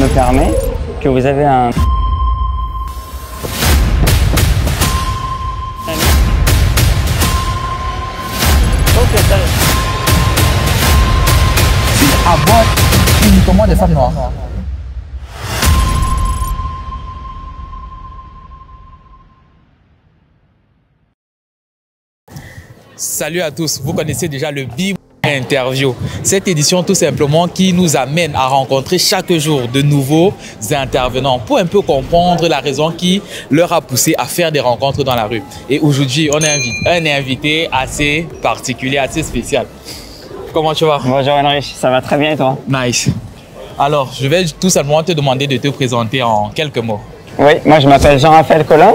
me permets, que vous avez un... Aborde uniquement des femmes noires. Salut à tous, vous connaissez déjà le Big Interview. Cette édition tout simplement qui nous amène à rencontrer chaque jour de nouveaux intervenants pour un peu comprendre la raison qui leur a poussé à faire des rencontres dans la rue. Et aujourd'hui, on a un invité assez particulier, assez spécial. Comment tu vas? Bonjour Henrich, ça va très bien et toi? Nice. Alors, je vais tout simplement te demander de te présenter en quelques mots. Oui, moi je m'appelle Jean-Raphaël Collin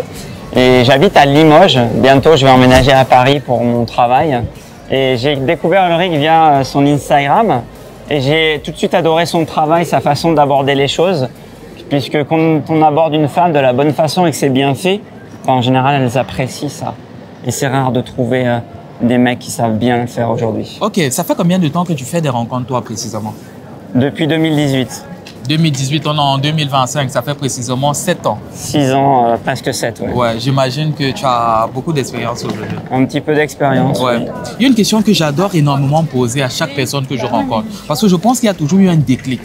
et j'habite à Limoges. Bientôt, je vais emménager à Paris pour mon travail. Et j'ai découvert Ulrich via son Instagram et j'ai tout de suite adoré son travail, sa façon d'aborder les choses. Puisque quand on aborde une femme de la bonne façon et que c'est bien fait, en général, elles apprécient ça. Et c'est rare de trouver des mecs qui savent bien le faire aujourd'hui. Ok, ça fait combien de temps que tu fais des rencontres toi précisément? Depuis 2018. 2018, on est en 2025, ça fait précisément 7 ans. 6 ans, presque 7, ouais. Ouais, j'imagine que tu as beaucoup d'expérience aujourd'hui. Un petit peu d'expérience, ouais. Oui. Il y a une question que j'adore énormément poser à chaque personne que je rencontre. Parce que je pense qu'il y a toujours eu un déclic.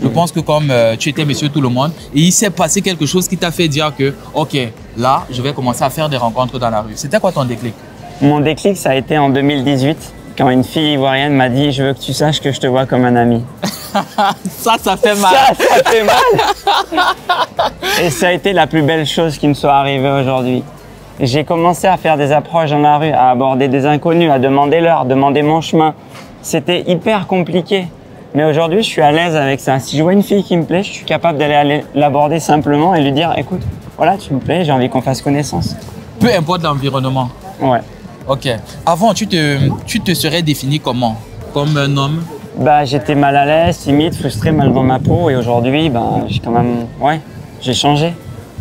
Je pense que comme tu étais monsieur tout le monde, et il s'est passé quelque chose qui t'a fait dire que, ok, là, je vais commencer à faire des rencontres dans la rue. C'était quoi ton déclic? Mon déclic, ça a été en 2018, quand une fille ivoirienne m'a dit « Je veux que tu saches que je te vois comme un ami ». Ça fait mal. Ça fait mal. Et ça a été la plus belle chose qui me soit arrivée aujourd'hui. J'ai commencé à faire des approches dans la rue, à aborder des inconnus, à demander l'heure, demander mon chemin. C'était hyper compliqué. Mais aujourd'hui, je suis à l'aise avec ça. Si je vois une fille qui me plaît, je suis capable d'aller l'aborder simplement et lui dire « Écoute, voilà, tu me plais, j'ai envie qu'on fasse connaissance. » Peu importe l'environnement. Ouais. Ok. Avant, tu te serais défini comment? Comme un homme? Bah, j'étais mal à l'aise, timide, frustré, mal dans ma peau. Et aujourd'hui, j'ai quand même... Ouais, j'ai changé.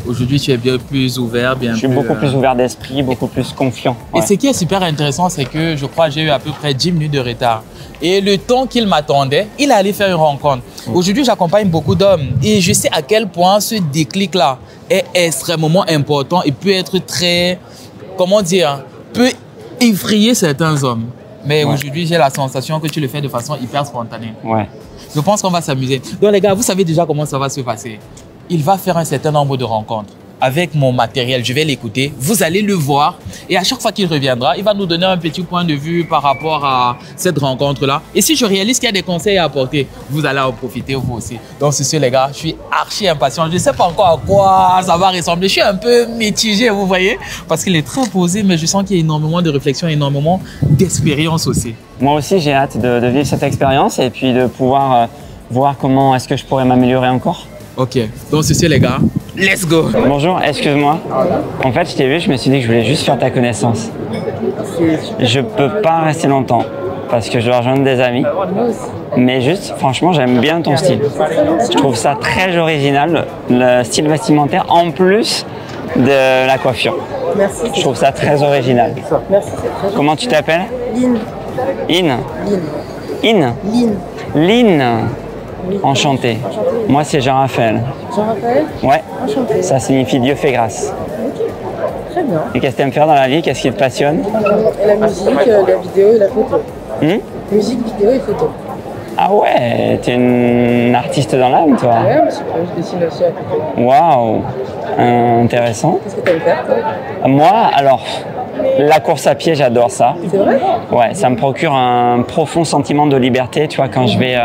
Aujourd'hui, tu es bien plus ouvert, bien plus... Je suis beaucoup plus ouvert d'esprit, beaucoup plus confiant. Ouais. Et ce qui est super intéressant, c'est que je crois que j'ai eu à peu près 10 minutes de retard. Et le temps qu'il m'attendait, il allait faire une rencontre. Aujourd'hui, j'accompagne beaucoup d'hommes. Et je sais à quel point ce déclic-là est extrêmement important et peut être très... Comment dire? Peut effrayer certains hommes. Mais aujourd'hui, j'ai la sensation que tu le fais de façon hyper spontanée. Ouais. Je pense qu'on va s'amuser. Donc les gars, vous savez déjà comment ça va se passer. Il va faire un certain nombre de rencontres. Avec mon matériel, je vais l'écouter. Vous allez le voir. Et à chaque fois qu'il reviendra, il va nous donner un petit point de vue par rapport à cette rencontre-là. Et si je réalise qu'il y a des conseils à apporter, vous allez en profiter vous aussi. Donc sur ce, les gars, je suis archi impatient. Je ne sais pas encore à quoi ça va ressembler. Je suis un peu mitigé, vous voyez, parce qu'il est très posé, mais je sens qu'il y a énormément de réflexion, énormément d'expérience aussi. Moi aussi, j'ai hâte de vivre cette expérience et puis de pouvoir voir comment est-ce que je pourrais m'améliorer encore. Ok, donc ceci les gars, let's go. Bonjour, excuse-moi. En fait, je t'ai vu, je me suis dit que je voulais juste faire ta connaissance. Je peux pas rester longtemps parce que je dois rejoindre des amis. Mais juste, franchement, j'aime bien ton style. Je trouve ça très original, le style vestimentaire, en plus de la coiffure. Merci. Je trouve ça très original. Merci, c'est très Comment tu t'appelles? Lynn. In? Lynn. In? Lynn. Lynn. Oui. Enchanté. Moi, c'est Jean-Raphaël. Jean-Raphaël? Ouais. Enchanté. Ça signifie Dieu fait grâce. Ok. Très bien. Et qu'est-ce que tu aimes faire dans la vie? Qu'est-ce qui te passionne? La musique, la vidéo et la photo. Musique, vidéo et photo. Ah ouais, t'es une artiste dans l'âme, toi. Ouais, je dessine aussi à côté. Waouh, intéressant. Qu'est-ce que tu aimes faire, toi? Moi, alors, la course à pied, j'adore ça. C'est vrai? Ouais, ça me procure un profond sentiment de liberté, tu vois, quand je vais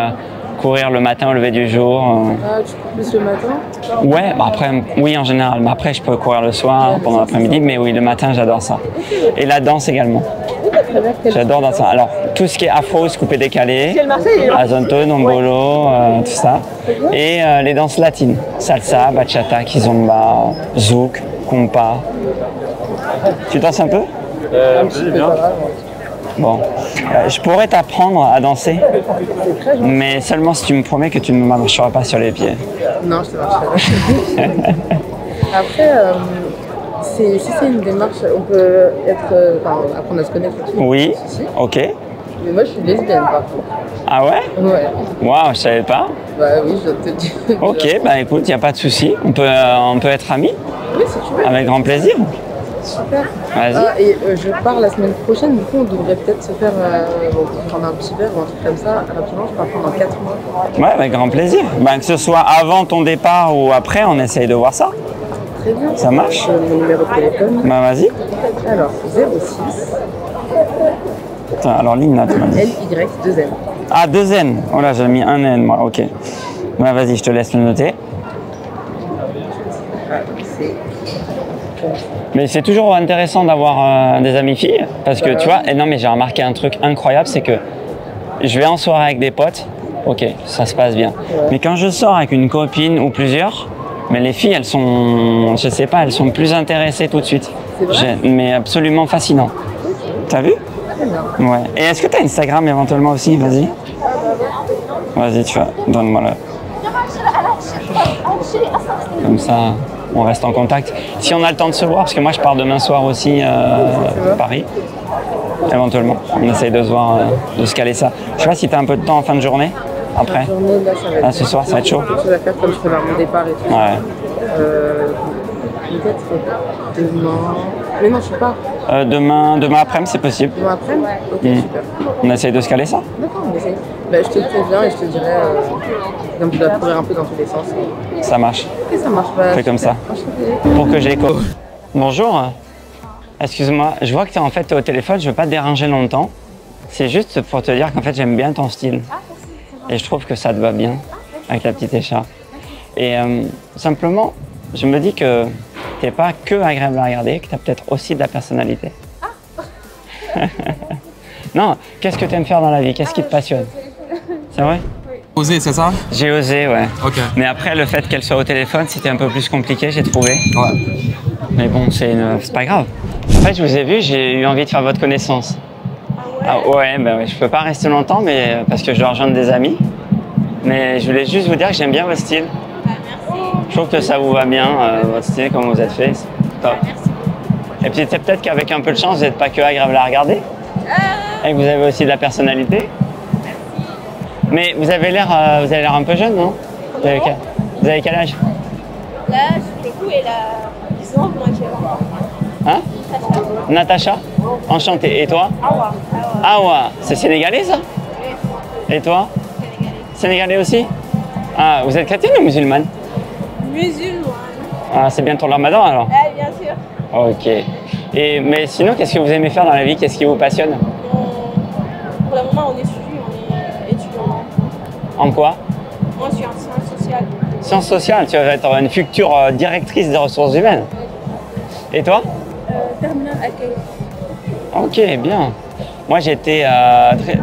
courir le matin au lever du jour. Ah, tu cours plus le matin? Ouais, bah après, oui en général, mais après je peux courir le soir, pendant l'après-midi, mais oui, le matin, j'adore ça. Et la danse également. J'adore danser. Alors, tout ce qui est afro, coupé décalé, azonto, nombolo, tout ça. Et les danses latines. Salsa, bachata, kizomba, zouk, compas. Tu danses un peu? Bien. Bon. Je pourrais t'apprendre à danser, mais seulement si tu me promets que tu ne me marcheras pas sur les pieds. Non, je te marcherai pas. Après, si c'est une démarche, on peut apprendre à se connaître. Oui, ok. Mais moi, je suis lesbienne, par contre. Ah ouais? Ouais. Waouh, je savais pas. Bah oui, je te dis. Ok, bah écoute, il n'y a pas de souci. On peut être amis. Oui, si tu veux. Avec grand plaisir. Super. Vas-y. Ah, et je pars la semaine prochaine, du coup, on devrait peut-être se faire prendre un petit verre ou un truc comme ça. Rapidement, je pars pendant 4 mois. Ouais, avec grand plaisir. Bah, que ce soit avant ton départ ou après, on essaye de voir ça. Très bien. Ça marche. Mon numéro de téléphone. Bah vas-y. Alors, 06 Attends, alors ligne là, tu m'as dit. LY2M. Ah, 2 N. Oh là, j'ai mis un N, moi. Ok. Bah vas-y, je te laisse le noter. Ah, c'est. Mais c'est toujours intéressant d'avoir des amis filles parce que tu vois, et non mais j'ai remarqué un truc incroyable, c'est que je vais en soirée avec des potes, ok, ça se passe bien. Mais quand je sors avec une copine ou plusieurs, mais les filles elles sont, je sais pas, elles sont plus intéressées tout de suite. C'est vrai? Mais absolument fascinant. T'as vu? Très bien. Ouais. Et est-ce que t'as Instagram éventuellement aussi? Vas-y. Vas-y, tu vois, donne-moi le. Comme ça, on reste en contact. Si on a le temps de se voir, parce que moi je pars demain soir aussi à Paris, éventuellement. On essaye de se voir, de se caler ça. Je sais pas si tu as un peu de temps en fin de journée, après. La journée, là, ça va être. Ah, ce soir, ça va être chaud. Quelque chose à faire comme je prépare mon départ et tout. Ouais. Peut-être demain. Mais non, je sais pas. Demain après-midi, c'est possible. Demain après? Ok, super. On essaye de se caler ça. D'accord, on essaye. Bah, je te préviens et je te dirai. Comme tu dois courir un peu dans tous les sens. Ça marche. Et ça marche pas. Fais comme ça. Pour que j'ai l'écho. Bonjour. Excuse-moi, je vois que tu es en fait au téléphone, je veux pas te déranger longtemps. C'est juste pour te dire qu'en fait j'aime bien ton style. Et je trouve que ça te va bien avec la petite écharpe. Et simplement, je me dis que t'es pas que agréable à regarder, que tu as peut-être aussi de la personnalité. Non, qu'est-ce que tu aimes faire dans la vie? Qu'est-ce qui te passionne? C'est vrai? Osé, c'est ça? J'ai osé, ouais. Ok. Mais après, le fait qu'elle soit au téléphone, c'était un peu plus compliqué, j'ai trouvé. Ouais. Mais bon, c'est pas grave. En fait, je vous ai vu, j'ai eu envie de faire votre connaissance. Ah ouais, ben ouais, je peux pas rester longtemps, mais parce que je dois rejoindre des amis. Mais je voulais juste vous dire que j'aime bien votre style. Merci. Je trouve que ça vous va bien, votre style, comme vous êtes fait. C'est top. Merci. Et puis c'est peut-être qu'avec un peu de chance, vous n'êtes pas que agréable à regarder. Et que vous avez aussi de la personnalité. Mais vous avez l'air un peu jeune, non? Vous avez quel âge? Là, je fais coup et là, ils ont moi j'ai 20 ans. Hein? Natacha? Enchantée. Et toi? Awa. Awa. C'est sénégalais ça? Et toi? Sénégalais aussi? Ah, vous êtes chrétienne ou musulmane? Musulmane. Ah, c'est bientôt le ramadan alors? Ah, bien sûr. Ok. Mais sinon, qu'est-ce que vous aimez faire dans la vie? Qu'est-ce qui vous passionne? Pour le moment, on est étudiant. En quoi? Moi, je suis en sciences sociales. Sciences sociales, tu vas être une future directrice des ressources humaines. Et toi? Terminal accueil. Ok, bien. Moi, j'étais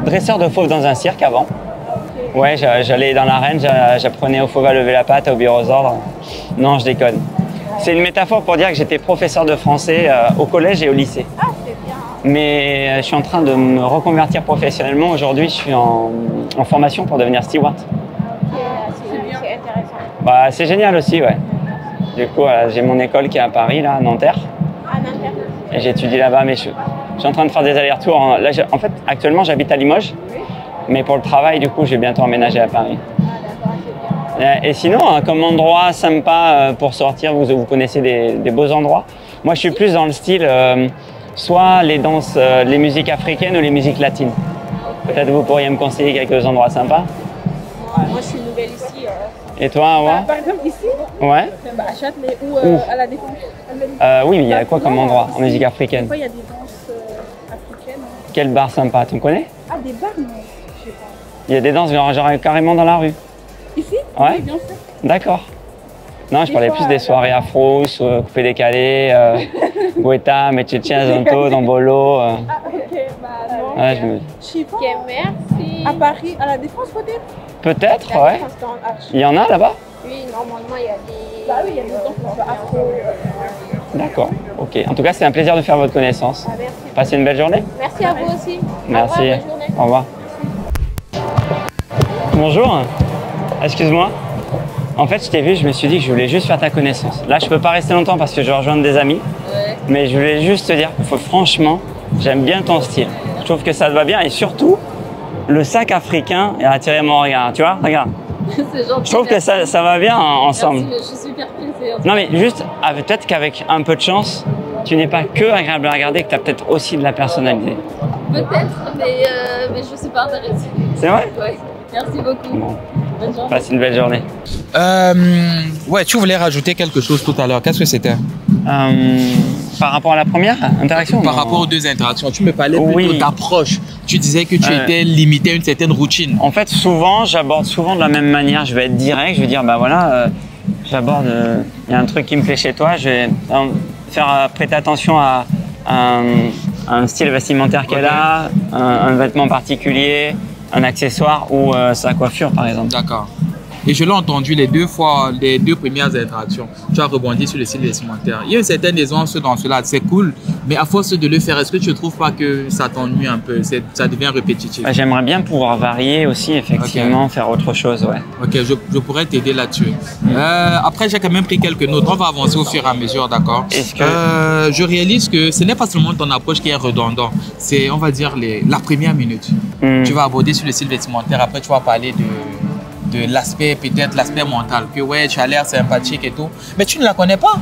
dresseur de fauves dans un cirque avant. Ouais, j'allais dans l'arène, j'apprenais aux fauves à lever la patte, à obéir aux ordres. Non, je déconne. C'est une métaphore pour dire que j'étais professeur de français au collège et au lycée. Ah, c'est bien. Mais je suis en train de me reconvertir professionnellement. Aujourd'hui, je suis en formation pour devenir steward. C'est intéressant. Bah, c'est génial aussi, ouais. Du coup, j'ai mon école qui est à Paris, là, à Nanterre. À Nanterre. Et j'étudie là-bas, mais je suis en train de faire des allers-retours. Là, en fait, actuellement, j'habite à Limoges. Mais pour le travail, du coup, j'ai bientôt emménagé à Paris. Ah, d'accord, c'est bien. Et sinon, comme endroit sympa pour sortir, vous connaissez des beaux endroits? Moi, je suis plus dans le style, soit les danses, les musiques africaines ou les musiques latines. Peut-être vous pourriez me conseiller quelques endroits sympas? Moi, je suis nouvelle ici. Et toi, ouais? Par exemple, ici, Ouais? à Châtelet ou à la Défense. Oui, mais il y a quoi comme endroit en musique africaine? Des fois, il y a des danses africaines. Quel bar sympa, tu me connais? Ah, des bars, non, je sais pas. Il y a des danses genre carrément dans la rue. Ici? Ouais. Oui, bien sûr. D'accord. Non, je parlais plus des soirées afro, coupé décalé, Guetta, Mechicha, Zonto, Dombolo. Ah, ok, bah non. Ouais, Je sais pas. Ok, merci. À Paris, à la Défense peut-être? Peut-être, ouais. Il y en a là-bas? Oui, normalement, il y a des... Bah oui, il y a des danses afro. D'accord, ok. En tout cas, c'est un plaisir de faire votre connaissance. Ah, merci. Passez une belle journée. Merci à vous aussi. Merci. Au revoir, bonne journée. Au revoir. Bonjour. Excuse-moi. En fait, je t'ai vu, je me suis dit que je voulais juste faire ta connaissance. Là, je peux pas rester longtemps parce que je vais rejoindre des amis. Ouais. Mais je voulais juste te dire que franchement, j'aime bien ton style. Je trouve que ça te va bien et surtout, le sac africain a attiré mon regard. Tu vois, regarde. C'est gentil. Je trouve que ça va bien ensemble. Merci, je suis super pressée. Non mais juste, peut-être qu'avec un peu de chance, tu n'es pas que agréable à regarder, que tu as peut-être aussi de la personnalité. Peut-être, mais je suis pas intéressée. C'est vrai? Ouais. Merci beaucoup. Bon, Bonne journée. passe une belle journée. Ouais, tu voulais rajouter quelque chose tout à l'heure. Qu'est-ce que c'était? Par rapport à la première interaction? Par non. rapport aux deux interactions, tu me parlais Oui. plutôt d'approche. Tu disais que tu étais limité à une certaine routine. En fait, j'aborde souvent de la même manière. Je vais être direct, je vais dire, bah voilà, j'aborde, il y a un truc qui me plaît chez toi, je vais faire prêter attention à un style vestimentaire qu'elle a, un vêtement particulier, un accessoire ou sa coiffure, par exemple. D'accord. Et je l'ai entendu les deux premières interactions. Tu as rebondi sur le style vestimentaire. Il y a une certaine aisance dans cela, c'est cool. Mais à force de le faire, est-ce que tu ne trouves pas que ça t'ennuie un peu? Ça devient répétitif. Bah, j'aimerais bien pouvoir varier aussi, effectivement, faire autre chose, ouais. Ok, je pourrais t'aider là-dessus. Après, j'ai quand même pris quelques notes. On va avancer au fur et à mesure, d'accord? Je réalise que ce n'est pas seulement ton approche qui est redondant. C'est, on va dire, la première minute. Tu vas aborder sur le style vestimentaire. Après, tu vas parler de l'aspect, peut-être l'aspect mental. Que ouais, tu as l'air sympathique et tout. Mais tu ne la connais pas.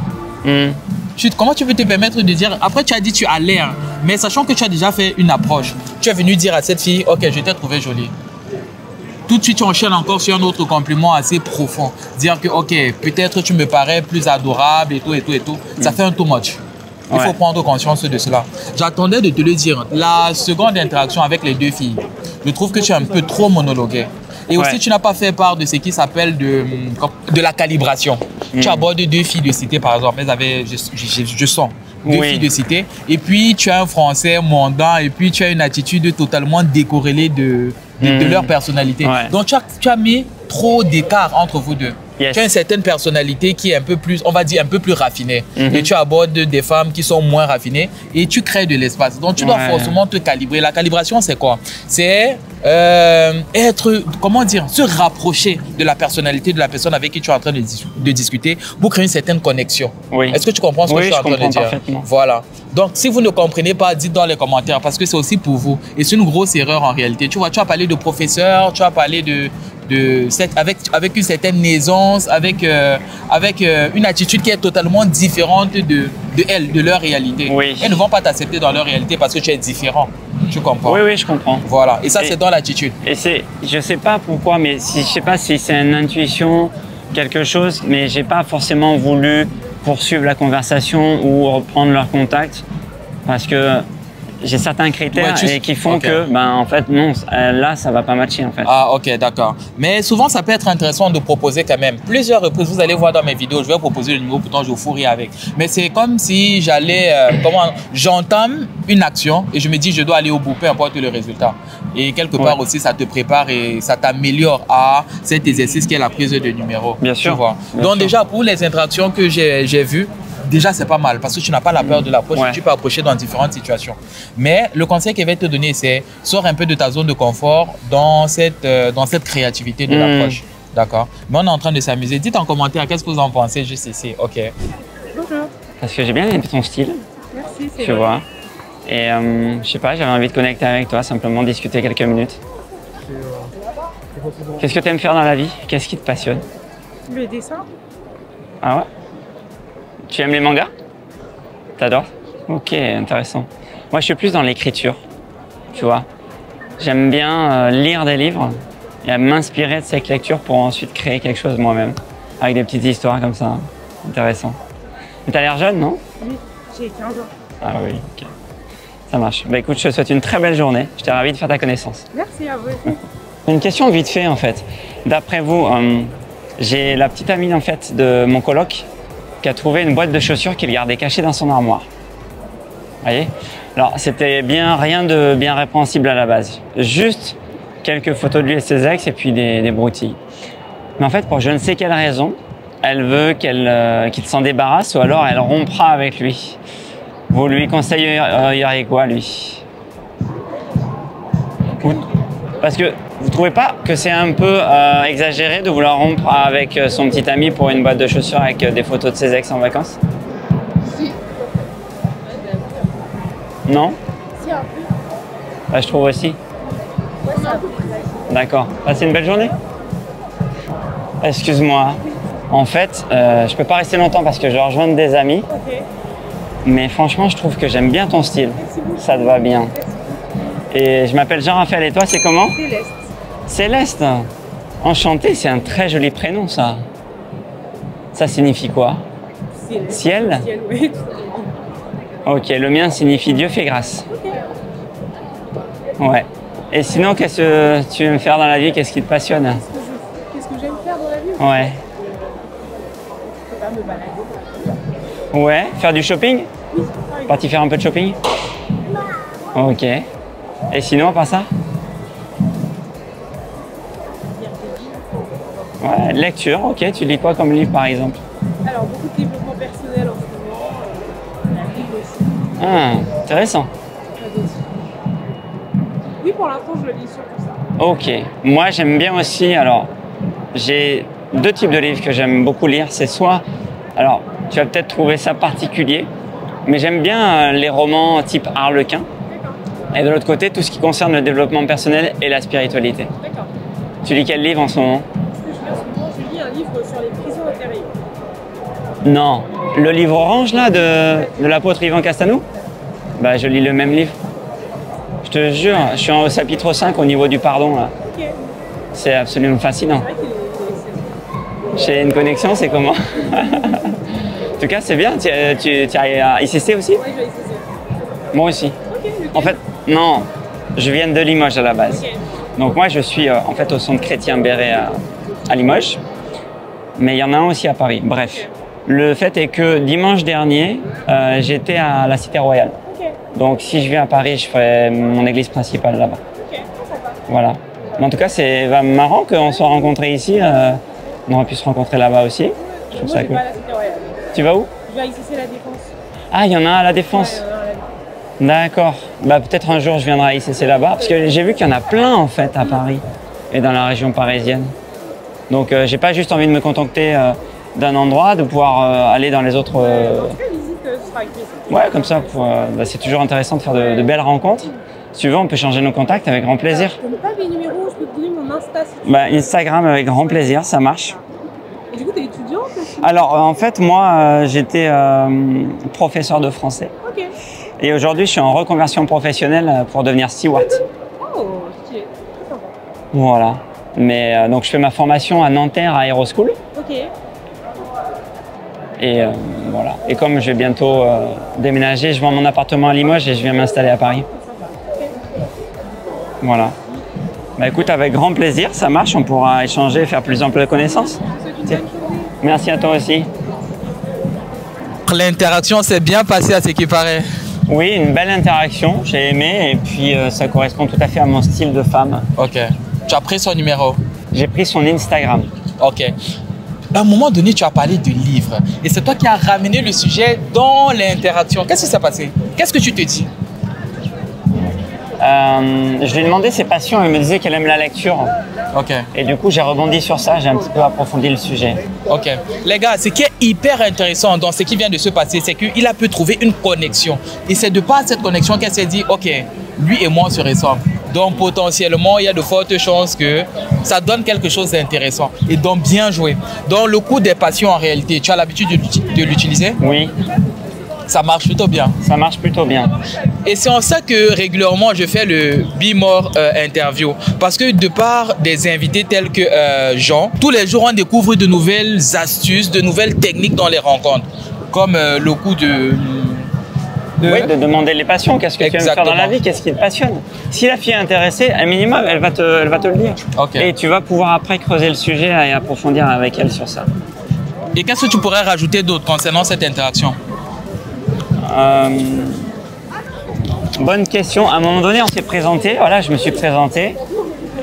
Comment tu peux te permettre de dire, après tu as dit tu as l'air, mais sachant que tu as déjà fait une approche, tu es venu dire à cette fille, ok, je t'ai trouvé jolie. Tout de suite, tu enchaînes encore sur un autre compliment assez profond. Dire que, ok, peut-être tu me parais plus adorable et tout, et tout, et tout. Ça fait un too much. Il faut prendre conscience de cela. J'attendais de te le dire. La seconde interaction avec les deux filles, je trouve que tu es un peu trop monologué. Et aussi, tu n'as pas fait part de ce qui s'appelle de la calibration. Tu abordes deux filles de cité, par exemple. Elles avaient, je sens, deux filles de cité. Et puis, tu as un français mondain. Et puis, tu as une attitude totalement décorrélée de leur personnalité. Donc, tu as mis trop d'écart entre vous deux. Tu as une certaine personnalité qui est un peu plus, on va dire, un peu plus raffinée. Et tu abordes des femmes qui sont moins raffinées et tu crées de l'espace. Donc, tu dois forcément te calibrer. La calibration, c'est quoi? C'est être, comment dire, se rapprocher de la personnalité de la personne avec qui tu es en train de discuter pour créer une certaine connexion. Est-ce que tu comprends ce que je suis en train de dire? Parfaitement. Voilà. Donc, si vous ne comprenez pas, dites dans les commentaires parce que c'est aussi pour vous. Et c'est une grosse erreur en réalité. Tu vois, tu as parlé de professeur, tu as parlé avec une certaine aisance, avec une attitude qui est totalement différente de leur réalité. Elles ne vont pas t'accepter dans leur réalité parce que tu es différent. Tu comprends? Oui, je comprends. Voilà. Et ça, c'est dans l'attitude. Et je sais pas pourquoi, mais je sais pas si c'est une intuition, quelque chose, mais j'ai pas forcément voulu poursuivre la conversation ou reprendre leur contact parce que j'ai certains critères qui font que, en fait, non, là, ça va pas matcher, en fait. Ah, ok, d'accord. Mais souvent, ça peut être intéressant de proposer quand même. Plusieurs reprises, vous allez voir dans mes vidéos, je vais proposer le numéro, pourtant, je vous fous rire avec. Mais c'est comme si j'allais, j'entame une action et je me dis, je dois aller au bout, peu importe le résultat. Et quelque part aussi, ça te prépare et ça t'améliore à cet exercice qui est la prise de numéro. Bien sûr. Tu vois. Donc, déjà, pour les interactions que j'ai vues, déjà, c'est pas mal parce que tu n'as pas la peur de l'approche et tu peux approcher dans différentes situations. Mais le conseil qu'il va te donner, c'est sors un peu de ta zone de confort dans cette créativité de l'approche. D'accord? Mais on est en train de s'amuser. Dites en commentaire, qu'est-ce que vous en pensez juste ici? Ok. Bonjour. Parce que j'ai bien aimé ton style. Merci, c'est Tu vois. Et je sais pas, j'avais envie de connecter avec toi, simplement discuter quelques minutes. Qu'est-ce que tu aimes faire dans la vie? Qu'est-ce qui te passionne? Le dessin. Ah ouais? Tu aimes les mangas? T'adores? Ok, intéressant. Moi, je suis plus dans l'écriture, tu vois. J'aime bien lire des livres et m'inspirer de cette lecture pour ensuite créer quelque chose moi-même, avec des petites histoires comme ça. Intéressant. Mais t'as l'air jeune, non? Oui, j'ai 15 ans. Ah oui, ok. Ça marche. Bah écoute, je te souhaite une très belle journée. J'étais ravi de faire ta connaissance. Merci à vous aussi. Une question vite fait, en fait. D'après vous, j'ai la petite amie, en fait, de mon coloc qui a trouvé une boîte de chaussures qu'il gardait cachée dans son armoire. Vous voyez? Alors, c'était rien de bien répréhensible à la base. Juste quelques photos de lui et ses ex et puis des broutilles. Mais en fait, pour je ne sais quelle raison, elle veut qu'il s'en débarrasse ou alors elle rompra avec lui. Vous lui conseilleriez quoi, lui? Parce que vous ne trouvez pas que c'est un peu exagéré de vouloir rompre avec son petit ami pour une boîte de chaussures avec des photos de ses ex en vacances? Si. Non? Si, un peu. Bah, je trouve aussi. D'accord. Passez une belle journée. Excuse-moi. En fait, je peux pas rester longtemps parce que je dois rejoindre des amis. Mais franchement, je trouve que j'aime bien ton style. Ça te va bien. Et je m'appelle Jean-Raphaël. Et toi, c'est comment? Céleste. Céleste. Enchanté, c'est un très joli prénom, ça. Ça signifie quoi? Ciel? Ciel, oui. Ok, le mien signifie Dieu fait grâce. Ouais. Et sinon, qu'est-ce que tu veux me faire dans la vie? Qu'est-ce qui te passionne? Qu'est-ce que j'aime faire dans la vie? Ouais. Je peux pas me balader. Ouais, faire du shopping? Parti faire un peu de shopping? Ok. Et sinon, à part ça? Ouais, lecture, ok. Tu lis quoi comme livre, par exemple? Alors, beaucoup de développement personnel en ce moment. La Bible aussi. Ah, intéressant. Oui, pour l'instant, je le lis surtout ça. Ok. Moi, j'aime bien aussi, alors, j'ai deux types de livres que j'aime beaucoup lire. C'est soit, alors, tu vas peut-être trouver ça particulier, mais j'aime bien les romans type Harlequin. Et de l'autre côté, tout ce qui concerne le développement personnel et la spiritualité. D'accord. Tu lis quel livre en ce moment? Ce que je lis en ce moment, je lis un livre sur les prisons intérieures. Non. Le livre orange, là, de l'apôtre Yvan Castanou? Bah, je lis le même livre. Je te jure, je suis au chapitre 5 au niveau du pardon, là. Ok. C'est absolument fascinant. C'est vrai qu'il est excellent. J'ai une connexion, c'est comment? En tout cas, c'est bien. Tu es à ICC aussi? Ouais, je vais essayer. Moi aussi. Ok, lequel? En fait, non. Je viens de Limoges à la base. Ok. Donc moi, je suis en fait au centre chrétien Béret à Limoges. Mais il y en a un aussi à Paris. Bref. Le fait est que dimanche dernier, j'étais à la Cité Royale. Ok. Donc si je viens à Paris, je ferai mon église principale là-bas. Ok, sympa. Voilà. Mais en tout cas, c'est marrant qu'on soit rencontrés ici. On aurait pu se rencontrer là-bas aussi. Je trouve Moi, ça je vais cool. pas à la Cité Royale. Tu vas où? Je vais à ICC La Défense. Ah, il y en a un à la Défense. Ouais, à la Défense. D'accord. Bah, peut-être un jour je viendrai à ICC là-bas. Parce que j'ai vu qu'il y en a plein en fait à Paris et dans la région parisienne. Donc j'ai pas juste envie de me contenter d'un endroit, de pouvoir aller dans les autres. En tout cas, visite, ce sera avec plaisir. Ouais, comme ça, bah, c'est toujours intéressant de faire de belles rencontres. Si tu veux, on peut changer nos contacts avec grand plaisir. Je donne pas mes numéros, je peux te donner mon Insta si tu Bah, Instagram avec grand plaisir, ça marche. veux. Et du coup, t'es étudiante aussi? Alors en fait, moi j'étais professeur de français. Ok. Et aujourd'hui, je suis en reconversion professionnelle pour devenir steward. Oh, stylé. Très sympa. Voilà. Mais donc, je fais ma formation à Nanterre Aéroschool. Ok. Et voilà. Et comme je vais bientôt déménager, je vends mon appartement à Limoges et je viens m'installer à Paris. Voilà. Bah écoute, avec grand plaisir, ça marche. On pourra échanger, faire plus ample connaissance. C'est une bonne journée. Merci à toi aussi. L'interaction s'est bien passée à ce qui paraît. Oui, une belle interaction. J'ai aimé et puis ça correspond tout à fait à mon style de femme. Ok. Tu as pris son numéro. J'ai pris son Instagram. Ok. À un moment donné, tu as parlé de livres. Et c'est toi qui as ramené le sujet dans l'interaction. Qu'est-ce qui s'est passé? Qu'est-ce que tu te dis? Je lui ai demandé ses passions. Elle me disait qu'elle aime la lecture. Ok. Et du coup, j'ai rebondi sur ça. J'ai un petit peu approfondi le sujet. Ok. Les gars, ce qui est hyper intéressant dans ce qui vient de se passer, c'est qu'il a pu trouver une connexion. Et c'est de par cette connexion qu'elle s'est dit, ok, lui et moi on se ressemble. Donc potentiellement, il y a de fortes chances que ça donne quelque chose d'intéressant. Et donc bien joué. Donc le coup des passions en réalité, tu as l'habitude de l'utiliser? Oui, Ça marche plutôt bien. ça marche plutôt bien. Et c'est en ça que régulièrement je fais le Be More interview. Parce que de par des invités tels que Jean, tous les jours on découvre de nouvelles astuces, de nouvelles techniques dans les rencontres. Comme le coup de... Oui, de demander les passions. Qu'est-ce que tu aimes faire dans la Exactement. vie? Qu'est-ce qui te passionne? Si la fille est intéressée, un minimum, elle va te le dire. Ok. Et tu vas pouvoir après creuser le sujet et approfondir avec elle sur ça. Et qu'est-ce que tu pourrais rajouter d'autre concernant cette interaction? Bonne question. À un moment donné, on s'est présenté. Voilà, je me suis présenté.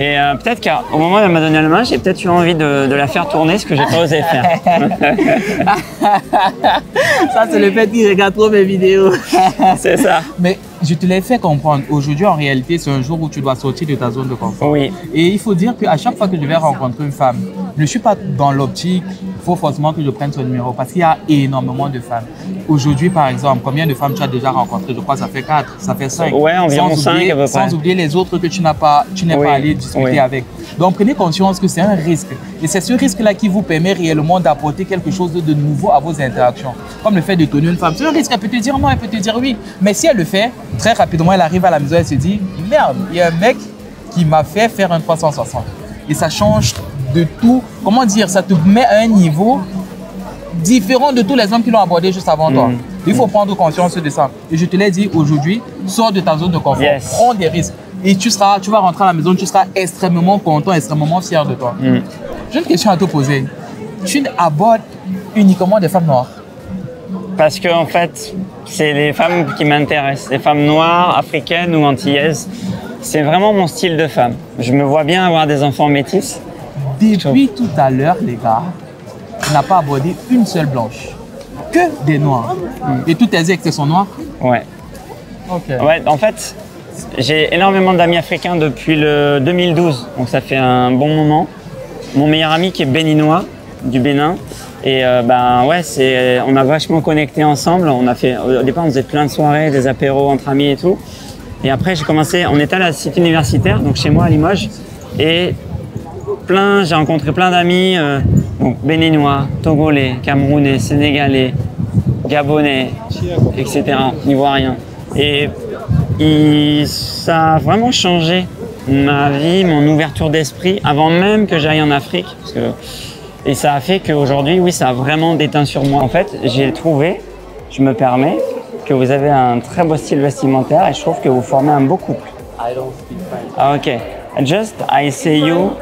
Et peut-être qu'au moment où elle m'a donné la main, j'ai peut-être eu envie de la faire tourner, ce que j'ai pas osé faire. Ça, c'est le fait qu'il regarde trop mes vidéos. C'est ça. Mais je te l'ai fait comprendre. Aujourd'hui, en réalité, c'est un jour où tu dois sortir de ta zone de confort. Oui. Et il faut dire qu'à chaque fois que je vais rencontrer une femme, je ne suis pas dans l'optique il faut forcément que je prenne son numéro parce qu'il y a énormément de femmes. Aujourd'hui, par exemple, combien de femmes tu as déjà rencontrées? Je crois que ça fait 4, ça fait 5. Ouais, environ 5 à peu près. Sans oublier les autres que tu n'es pas allé discuter avec. Donc, prenez conscience que c'est un risque. Et c'est ce risque-là qui vous permet réellement d'apporter quelque chose de nouveau à vos interactions. Comme le fait de tenir une femme. C'est un risque, elle peut te dire non, elle peut te dire oui. Mais si elle le fait, très rapidement, elle arrive à la maison, elle se dit, merde, il y a un mec qui m'a fait faire un 360. Et ça change de tout. Comment dire, ça te met à un niveau différent de tous les hommes qui l'ont abordé juste avant toi. Il faut prendre conscience de ça. Et je te l'ai dit aujourd'hui, sors de ta zone de confort, prends des risques. Et tu vas rentrer à la maison, tu seras extrêmement content, extrêmement fier de toi. J'ai une question à te poser. Tu abordes uniquement des femmes noires? Parce que en fait, c'est les femmes qui m'intéressent, les femmes noires, africaines ou antillaises. C'est vraiment mon style de femme. Je me vois bien avoir des enfants métis. Depuis tout à l'heure, les gars, tu n'as pas abordé une seule blanche. Que des noirs. Et tous tes ex sont noirs? Ouais. Ok. Ouais, en fait, j'ai énormément d'amis africains depuis le 2012. Donc ça fait un bon moment. Mon meilleur ami qui est béninois, du Bénin. Et on a vachement connecté ensemble. Au départ, on faisait plein de soirées, des apéros entre amis et tout. Et après, on était à la cité universitaire, donc chez moi à Limoges. Et j'ai rencontré plein d'amis, donc béninois, togolais, camerounais, sénégalais, gabonais, etc., ivoiriens. Et ça a vraiment changé ma vie, mon ouverture d'esprit, avant même que j'aille en Afrique. Et ça a fait qu'aujourd'hui, oui, ça a vraiment déteint sur moi. En fait, j'ai trouvé, je me permets, que vous avez un très beau style vestimentaire et je trouve que vous formez un beau couple. Ah, ok. I see you.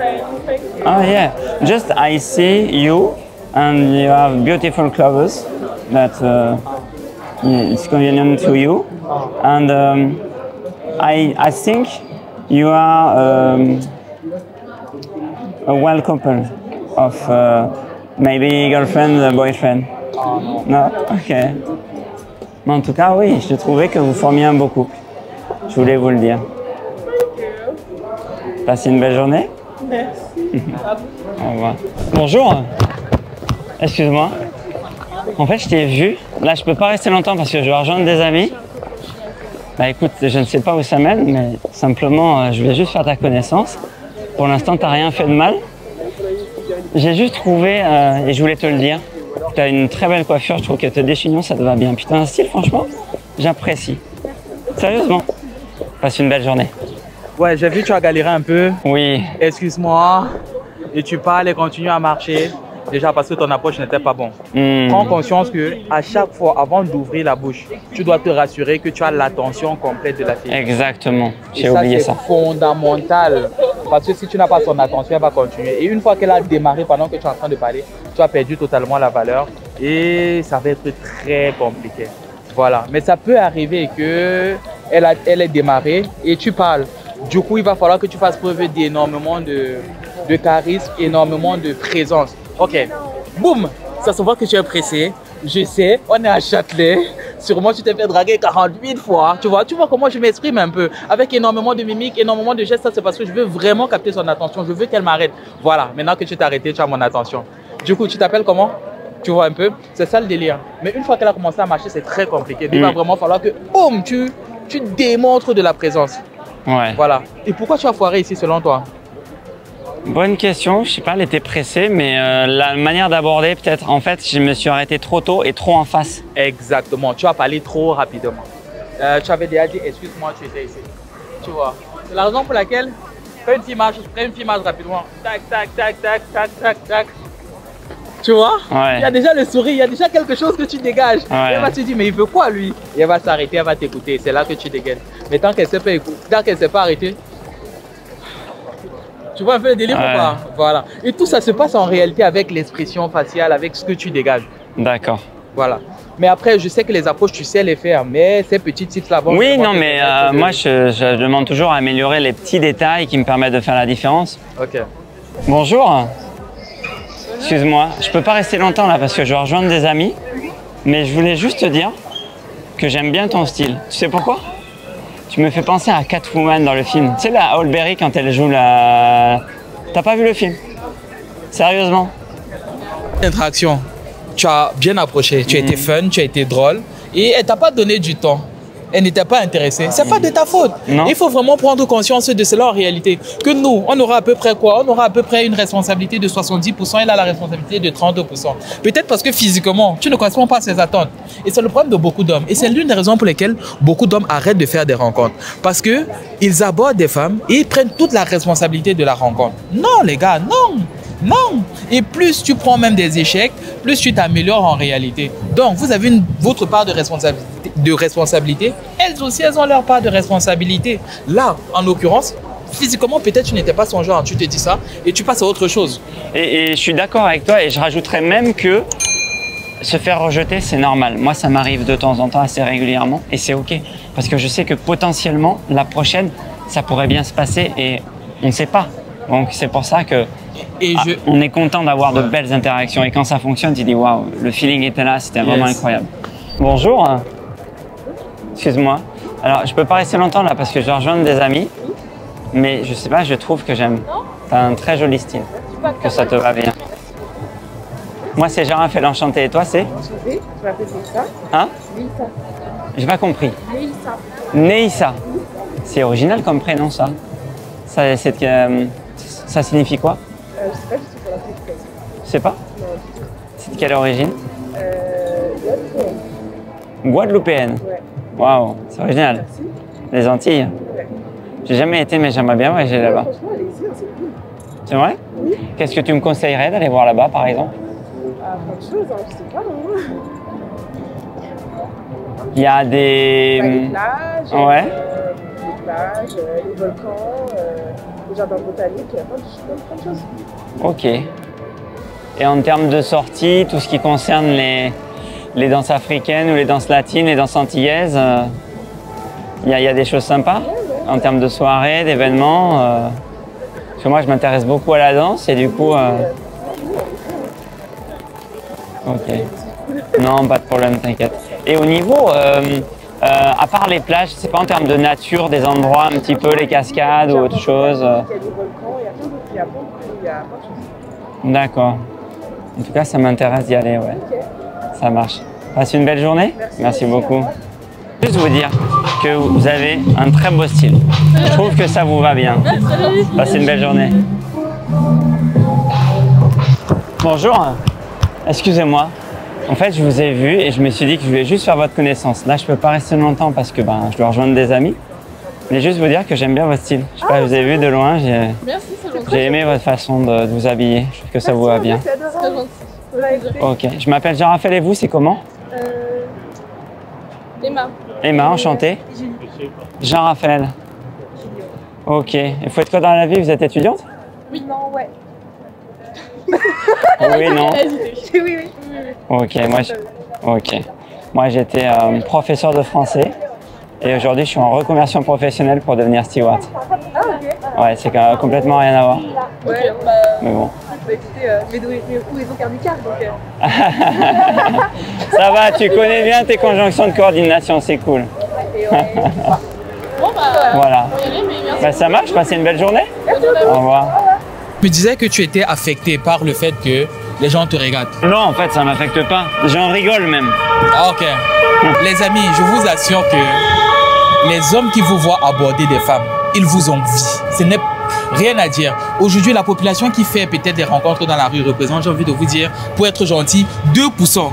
Oh yeah. I see you and you have beautiful clothes that it's convenient to you. And I think you are a well couple of maybe girlfriend, boyfriend. No? Ok. Mais en tout cas, oui, je trouvais que vous formiez un beau couple. Je voulais vous le dire. Passez une belle journée. Merci. Au revoir. Bonjour. Excuse-moi. En fait, je t'ai vu. Là, je peux pas rester longtemps parce que je vais rejoindre des amis. Bah écoute, je ne sais pas où ça mène, mais simplement, je vais juste faire ta connaissance. Pour l'instant, tu n'as rien fait de mal. J'ai juste trouvé, et je voulais te le dire, tu as une très belle coiffure, je trouve que tes déchignons, ça te va bien. Putain, un style, franchement, j'apprécie. Sérieusement. Passe une belle journée. Ouais, j'ai vu que tu as galéré un peu. Oui. Excuse-moi. Et tu parles et continues à marcher. Déjà parce que ton approche n'était pas bonne. Prends conscience que à chaque fois, avant d'ouvrir la bouche, tu dois te rassurer que tu as l'attention complète de la fille. Exactement. J'ai oublié ça. C'est fondamental. Parce que si tu n'as pas son attention, elle va continuer. Et une fois qu'elle a démarré pendant que tu es en train de parler, tu as perdu totalement la valeur. Et ça va être très compliqué. Voilà. Mais ça peut arriver qu'elle ait démarré et tu parles. Du coup, il va falloir que tu fasses preuve d'énormément de charisme, énormément de présence. Ok, boum, ça se voit que tu es pressé. Je sais, on est à Châtelet. Sûrement, tu t'es fait draguer 48 fois. Tu vois comment je m'exprime un peu. Avec énormément de mimiques, énormément de gestes. Ça, c'est parce que je veux vraiment capter son attention. Je veux qu'elle m'arrête. Voilà, maintenant que tu t'es arrêté, tu as mon attention. Du coup, tu t'appelles comment? Tu vois un peu? C'est ça le délire. Mais une fois qu'elle a commencé à marcher, c'est très compliqué. Il va vraiment falloir que, boum, tu démontres de la présence. Ouais. Voilà. Et pourquoi tu as foiré ici selon toi? Bonne question. Je sais pas, elle était pressée, mais la manière d'aborder, peut-être, en fait, je me suis arrêté trop tôt et trop en face. Exactement. Tu as parlé trop rapidement. Tu avais déjà dit, excuse-moi, tu étais ici. Tu vois. C'est la raison pour laquelle, fais une petite marche rapidement. Tac, tac, tac, tac, tac, tac, tac. Tu vois? Ouais. Il y a déjà le sourire, il y a déjà quelque chose que tu dégages. Ouais. Elle va se dire, mais il veut quoi lui? Et elle va s'arrêter, elle va t'écouter. C'est là que tu dégaines. Mais tant qu'elle ne s'est pas arrêtée, tu vois un peu le délire ou pas? Voilà. Et tout ça se passe en réalité avec l'expression faciale, avec ce que tu dégages. D'accord. Voilà. Mais après, je sais que les approches, tu sais les faire, mais ces petits tips-là vont... Oui, non, mais moi, je demande toujours à améliorer les petits détails qui me permettent de faire la différence. Ok. Bonjour. Excuse-moi, je peux pas rester longtemps là parce que je vais rejoindre des amis, mais je voulais juste te dire que j'aime bien ton style. Tu sais pourquoi? Tu me fais penser à Catwoman dans le film. Tu sais, la Halle Berry quand elle joue la... T'as pas vu le film? Sérieusement? Interaction. Tu as bien approché, tu as été fun, tu as été drôle et elle t'a pas donné du temps. Elle n'était pas intéressée. C'est pas de ta faute. Non. Il faut vraiment prendre conscience de cela en réalité. Que nous, on aura à peu près quoi? On aura à peu près une responsabilité de 70%, elle a la responsabilité de 30%. Peut-être parce que physiquement, tu ne corresponds pas à ses attentes. Et c'est le problème de beaucoup d'hommes. Et c'est l'une des raisons pour lesquelles beaucoup d'hommes arrêtent de faire des rencontres. Parce que ils abordent des femmes et ils prennent toute la responsabilité de la rencontre. Non, les gars, non. Non. Et plus tu prends même des échecs, plus tu t'améliores en réalité. Donc, vous avez votre part de responsabilité. Elles aussi, elles ont leur part de responsabilité. Là, en l'occurrence, physiquement, peut-être tu n'étais pas son genre. Tu te dis ça et tu passes à autre chose. Et je suis d'accord avec toi et je rajouterais même que se faire rejeter, c'est normal. Moi, ça m'arrive de temps en temps assez régulièrement et c'est OK. Parce que je sais que potentiellement, la prochaine, ça pourrait bien se passer et on ne sait pas. Donc, c'est pour ça que on est content d'avoir de belles interactions. Et quand ça fonctionne, tu dis waouh, le feeling était là, c'était vraiment incroyable. Bonjour. Excuse-moi. Alors, je peux pas rester longtemps là parce que je dois rejoindre des amis. Mais je sais pas, je trouve que j'aime. T'as un très joli style. Que ça te va bien. Moi, c'est Jean-Raphaël, enchanté. Et toi, c'est? Enchanté, je m'appelle Neissa. Hein? Neissa. J'ai pas compris. Neissa. Neissa. C'est original comme prénom, ça. Ça signifie quoi? Je sais pas du tout pour la petite. Tu sais pas? Non, du tout. C'est de quelle origine? Guadeloupéenne. Guadeloupéenne. Ouais. Waouh, c'est original. Merci. Les Antilles. Ouais. J'ai jamais été, mais j'aimerais bien voyager là-bas. Franchement, allez-y, c'est cool. C'est vrai? Oui. Qu'est-ce que tu me conseillerais d'aller voir là-bas, par exemple? Ah, plein de choses, hein, je sais pas. Hein. Il y a des... Les plages, Ouais. les plages, les volcans, les jardins botaniques, il y a plein de choses. Ok. Et en termes de sorties, tout ce qui concerne les danses africaines ou les danses latines, les danses antillaises, il y a des choses sympas en termes de soirées, d'événements. Parce que moi, je m'intéresse beaucoup à la danse et du coup... Ok. Non, pas de problème, t'inquiète. Et au niveau, à part les plages, c'est pas en termes de nature, des endroits un petit peu, les cascades ou autre chose? Il y a des volcans, il y a plein de choses. D'accord. En tout cas, ça m'intéresse d'y aller, ouais. Ok. Ça marche. Passe une belle journée. Merci beaucoup. Juste vous dire que vous avez un très beau style. Je trouve que ça vous va bien. Passez une belle journée. Bonjour. Excusez-moi. En fait, je vous ai vu et je me suis dit que je voulais juste faire votre connaissance. Là, je peux pas rester longtemps parce que je dois rejoindre des amis. Mais juste vous dire que j'aime bien votre style. Je sais pas, je vous ai vu de loin. J'ai aimé votre façon de vous habiller. Je trouve que ça vous va bien. C'est adorable. Ok. Je m'appelle Jean-Raphaël et vous, c'est comment? Emma. Emma, enchanté. Jean-Raphaël. Ok. Et vous faites quoi dans la vie? Vous êtes étudiante? Oui, non, ouais. Oui, non. Oui. Ok, moi j'étais professeur de français et aujourd'hui je suis en reconversion professionnelle pour devenir steward. Ah, ok. Ouais, c'est complètement rien à voir. Ouais, Mais bon. bah écoutez, mes coups, ils ont cardiaque, donc... Ça va, tu connais bien tes conjonctions de coordination, c'est cool. Bon, Voilà. on va y aller, mais merci. Ça marche, passez une belle journée. Au revoir. Tu me disais que tu étais affecté par le fait que les gens te regardent. Non, en fait, ça m'affecte pas. J'en rigole même. Ah, ok. Les amis, je vous assure que les hommes qui vous voient aborder des femmes, ils vous envient. Ce n'est rien à dire. Aujourd'hui, la population qui fait peut-être des rencontres dans la rue représente, j'ai envie de vous dire, pour être gentil, 2%.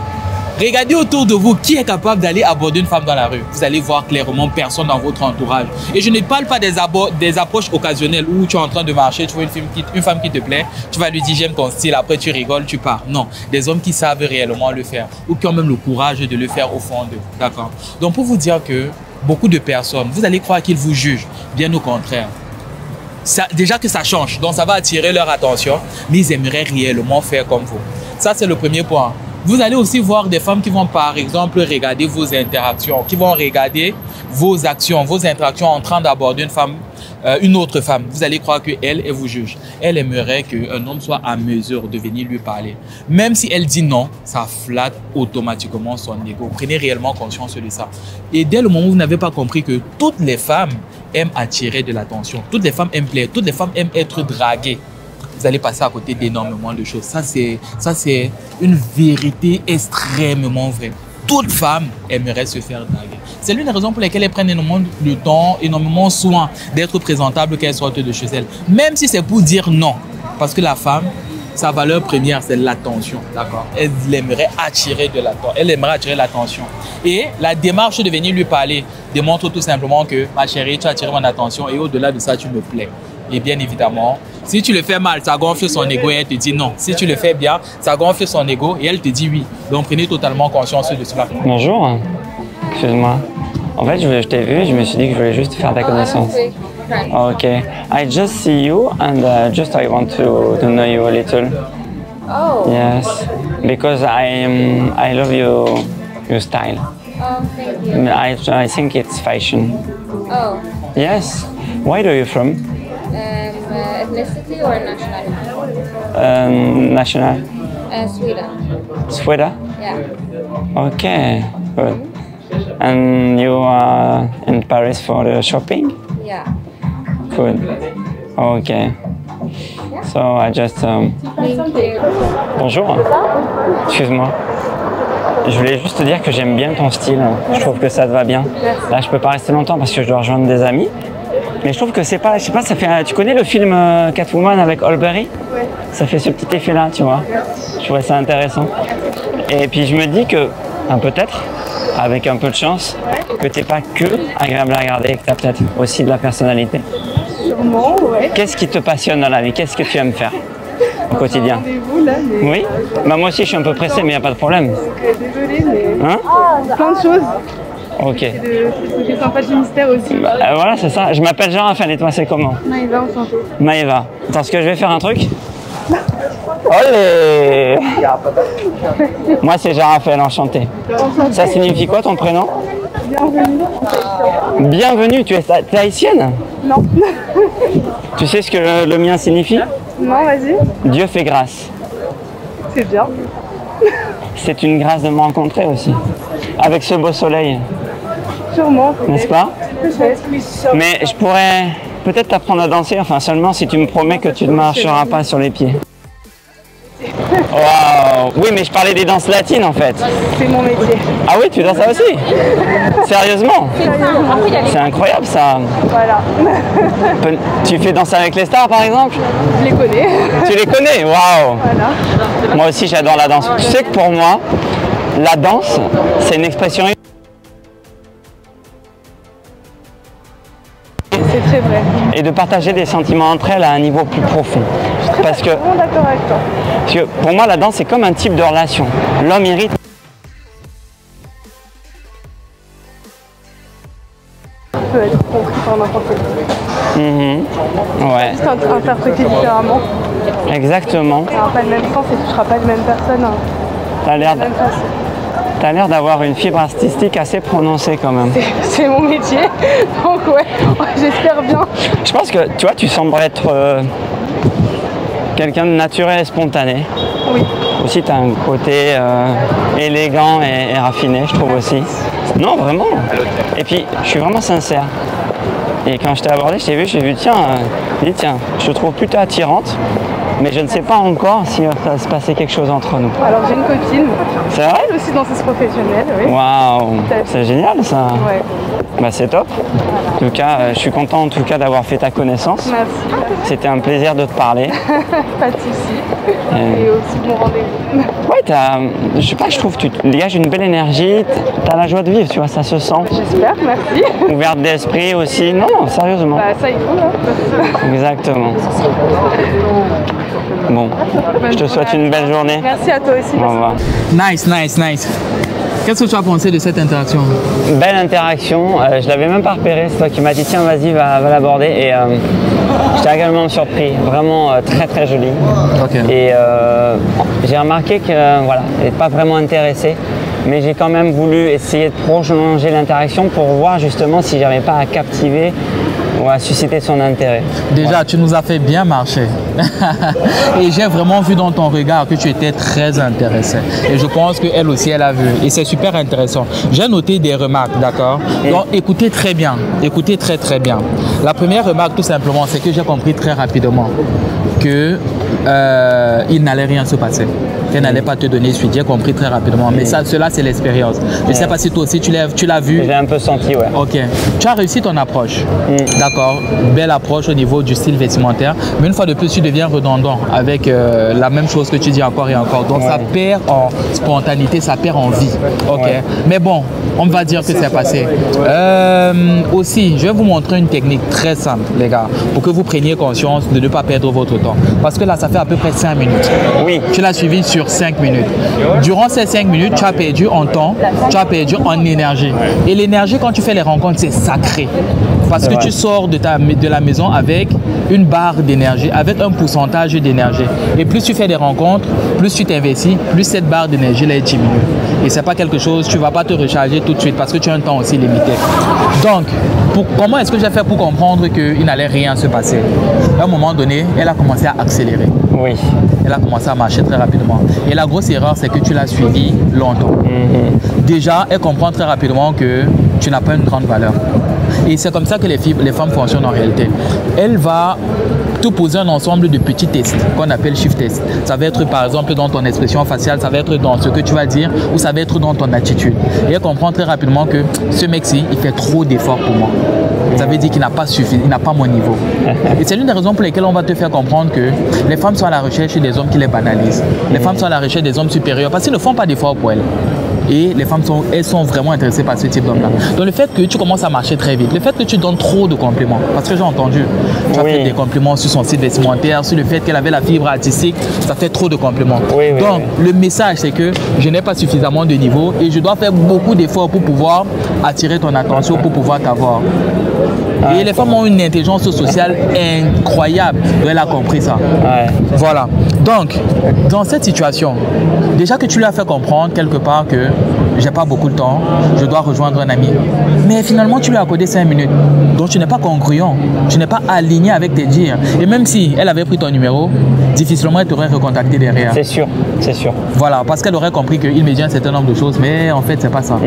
Regardez autour de vous qui est capable d'aller aborder une femme dans la rue. Vous allez voir clairement personne dans votre entourage. Et je ne parle pas des approches occasionnelles où tu es en train de marcher, tu vois une femme qui te plaît, tu vas lui dire j'aime ton style, après tu rigoles, tu pars. Non, des hommes qui savent réellement le faire ou qui ont même le courage de le faire au fond d'eux. D'accord? Donc pour vous dire que beaucoup de personnes, vous allez croire qu'ils vous jugent. Bien au contraire. Déjà que ça change, donc ça va attirer leur attention, mais ils aimeraient réellement faire comme vous. Ça, c'est le premier point. Vous allez aussi voir des femmes qui vont, par exemple, regarder vos interactions, qui vont regarder vos actions, vos interactions en train d'aborder une autre femme. Vous allez croire qu'elle vous juge. Elle aimerait qu'un homme soit à mesure de venir lui parler. Même si elle dit non, ça flatte automatiquement son ego. Prenez réellement conscience de ça. Et dès le moment où vous n'avez pas compris que toutes les femmes aiment attirer de l'attention, toutes les femmes aiment plaire, toutes les femmes aiment être draguées. vous allez passer à côté d'énormément de choses. Ça, c'est une vérité extrêmement vraie. Toute femme aimerait se faire draguer. C'est l'une des raisons pour lesquelles elles prennent énormément de temps, énormément soin d'être présentable qu'elles sortent de chez elles. Même si c'est pour dire non. Parce que la femme, sa valeur première, c'est l'attention. D'accord. Elle aimerait attirer de l'attention. Elle aimerait attirer l'attention. Et la démarche de venir lui parler démontre tout simplement que, ma chérie, tu as attiré mon attention et au-delà de ça, tu me plais. Et bien évidemment, si tu le fais mal, ça gonfle son ego et elle te dit non. Si tu le fais bien, ça gonfle son ego et elle te dit oui. Donc prenez totalement conscience de cela. Bonjour. Excuse-moi. En fait, je t'ai vu, je me suis dit que je voulais juste faire ta connaissance. Ok. I just see you and just I want to know you a little. Oh. Yes. Because I love your style. Oh, thank you. I think it's fashion. Oh. Yes. Where are you from? Ethnicity or nationality? National. Sweden. Sweden? Yeah. Okay. Good. And you are in Paris for the shopping? Yeah. Good. Okay. So I just... Thank you. Bonjour. Excuse-moi. Je voulais juste te dire que j'aime bien ton style. Je trouve que ça te va bien. Là, je peux pas rester longtemps parce que je dois rejoindre des amis. Mais je trouve que c'est pas... Je sais pas, ça fait... Tu connais le film Catwoman avec Holberry? Ouais. Ça fait ce petit effet-là, tu vois. Je trouvais ça intéressant. Et puis je me dis que, peut-être, avec un peu de chance, que t'es pas que agréable à regarder et que t'as peut-être aussi de la personnalité. Sûrement, ouais. Qu'est-ce qui te passionne dans la vie? Qu'est-ce que tu aimes faire au quotidien? Rendez-vous là, mais. Oui? Bah moi aussi je suis un peu pressé mais il n'y a pas de problème. Désolée, mais. Hein? Plein de choses. Ok. C'est le côté sympa du mystère aussi. Bah, voilà c'est ça. Je m'appelle Jean-Raphaël et toi c'est comment? Maïva, enchantée. Maëva. Attends, ce que je vais faire un truc? Olé! Moi c'est Jean-Raphaël, enchanté. Ça signifie quoi ton prénom? Bienvenue. Bienvenue, t'es haïtienne? Non. Tu sais ce que le mien signifie? Non, vas-y. Dieu fait grâce. C'est bien. C'est une grâce de me rencontrer aussi. Avec ce beau soleil, Sûrement. n'est-ce pas? Peut-être. Mais je pourrais peut-être t'apprendre à danser, enfin seulement si tu me promets que tu ne marcheras pas sur les pieds. Waouh! Oui, mais je parlais des danses latines en fait. C'est mon métier. Ah oui, tu danses ça aussi? Sérieusement? C'est incroyable ça. Voilà. Tu fais danser avec les stars par exemple? Je les connais. Tu les connais? Waouh! Voilà. Moi aussi j'adore la danse. Tu sais que pour moi, la danse, c'est une expression... C'est très vrai. et de partager des sentiments entre elles à un niveau plus profond. Parce que, Vraiment d'accord avec toi. parce que pour moi, la danse, c'est comme un type de relation. L'homme irrite. Peut être compris par n'importe qui. Ouais, Juste interprété différemment. exactement. Ça n'aura pas le même sens et tu ne seras pas les mêmes personnes T'as l'air de la même façon. T'as l'air d'avoir une fibre artistique assez prononcée quand même. C'est mon métier, donc ouais, j'espère bien. Je pense que, tu vois, tu sembles être quelqu'un de naturel et spontané. Oui. Aussi, tu as un côté élégant et raffiné, je trouve aussi. Non, vraiment. Et puis, je suis vraiment sincère. Et quand je t'ai abordé, je t'ai vu, j'ai vu, tiens, je te trouve plutôt attirante. Mais je ne sais pas encore si ça va se passer quelque chose entre nous. Alors j'ai une copine, C'est vrai? elle aussi danseuse professionnelle, oui. Waouh, c'est génial ça. Ouais. Bah c'est top. En tout cas, je suis content en tout cas d'avoir fait ta connaissance. Merci, C'était un plaisir de te parler. pas de soucis. Et aussi bon rendez-vous. Ouais, je sais pas, je trouve que tu dégages une belle énergie, t'as la joie de vivre, tu vois, ça se sent. J'espère, merci. Ouverte d'esprit aussi. Non, non, sérieusement. Bah ça il faut, hein. Exactement. Bon, je te souhaite une belle journée. Merci à toi aussi. Au revoir. Nice, nice, nice. Qu'est-ce que tu as pensé de cette interaction? Belle interaction, je l'avais même pas repéré, c'est toi qui m'as dit tiens vas-y va l'aborder et j'étais également surpris, vraiment très très joli. Ok. Et j'ai remarqué que voilà, elle n'est pas vraiment intéressée, mais j'ai quand même voulu essayer de prolonger l'interaction pour voir justement si j'avais pas à captiver ou a suscité son intérêt. Déjà, tu nous as fait bien marcher. Et j'ai vraiment vu dans ton regard que tu étais très intéressé. Et je pense qu'elle aussi, elle a vu. Et c'est super intéressant. J'ai noté des remarques, d'accord? Donc, écoutez très bien. Écoutez très, très bien. La première remarque, tout simplement, c'est que j'ai compris très rapidement que il n'allait rien se passer. Qu'elle n'allait pas te donner suite. J'ai compris très rapidement. Mais ça, cela, c'est l'expérience. Je ne sais pas si toi aussi, tu l'as vu. J'ai un peu senti, ouais. Ok. Tu as réussi ton approche. D'accord. Belle approche au niveau du style vestimentaire. Mais une fois de plus, tu deviens redondant avec la même chose que tu dis encore et encore. Donc, ça perd en spontanéité, ça perd en vie. Ok. Mais bon, on va dire que c'est passé. Aussi, je vais vous montrer une technique très simple, les gars, pour que vous preniez conscience de ne pas perdre votre temps. Parce que là, ça fait à peu près 5 minutes. Oui. Tu l'as suivi sur 5 minutes. Durant ces 5 minutes, tu as perdu en temps, tu as perdu en énergie. Et l'énergie, quand tu fais les rencontres, c'est sacré. Parce que tu sors de la maison avec une barre d'énergie, avec un pourcentage d'énergie. Et plus tu fais des rencontres, plus tu t'investis, plus cette barre d'énergie elle diminue. Et ce n'est pas quelque chose, tu ne vas pas te recharger tout de suite parce que tu as un temps aussi limité. Donc, comment est-ce que j'ai fait pour comprendre qu'il n'allait rien se passer? À un moment donné, elle a commencé à accélérer. Oui. Elle a commencé à marcher très rapidement. Et la grosse erreur, c'est que tu l'as suivi longtemps. Déjà, elle comprend très rapidement que tu n'as pas une grande valeur. Et c'est comme ça que les femmes fonctionnent en réalité. Elle va te poser un ensemble de petits tests qu'on appelle shift test. Ça va être par exemple dans ton expression faciale, ça va être dans ce que tu vas dire ou ça va être dans ton attitude. Et elle comprend très rapidement que ce mec-ci, il fait trop d'efforts pour moi. Ça veut dire qu'il n'a pas suffi, il n'a pas mon niveau. Et c'est l'une des raisons pour lesquelles on va te faire comprendre que les femmes sont à la recherche des hommes qui les banalisent. Les femmes sont à la recherche des hommes supérieurs parce qu'ils ne font pas d'efforts pour elles. Et les femmes sont vraiment intéressées par ce type d'homme-là. Donc le fait que tu commences à marcher très vite, le fait que tu donnes trop de compliments, parce que j'ai entendu, tu as fait des compliments sur son site vestimentaire, sur le fait qu'elle avait la fibre artistique, ça fait trop de compliments. Donc le message c'est que je n'ai pas suffisamment de niveau et je dois faire beaucoup d'efforts pour pouvoir attirer ton attention, pour pouvoir t'avoir. Et les femmes ont une intelligence sociale incroyable. Elle a compris ça. Voilà. Donc, dans cette situation, déjà que tu lui as fait comprendre quelque part que j'ai pas beaucoup de temps, je dois rejoindre un ami. Mais finalement, tu lui as accordé 5 minutes. Donc, tu n'es pas congruent. Tu n'es pas aligné avec tes dires. Et même si elle avait pris ton numéro, difficilement elle t'aurait recontacté derrière. C'est sûr, c'est sûr. Voilà, parce qu'elle aurait compris qu'il me dit un certain nombre de choses, mais en fait, c'est pas ça.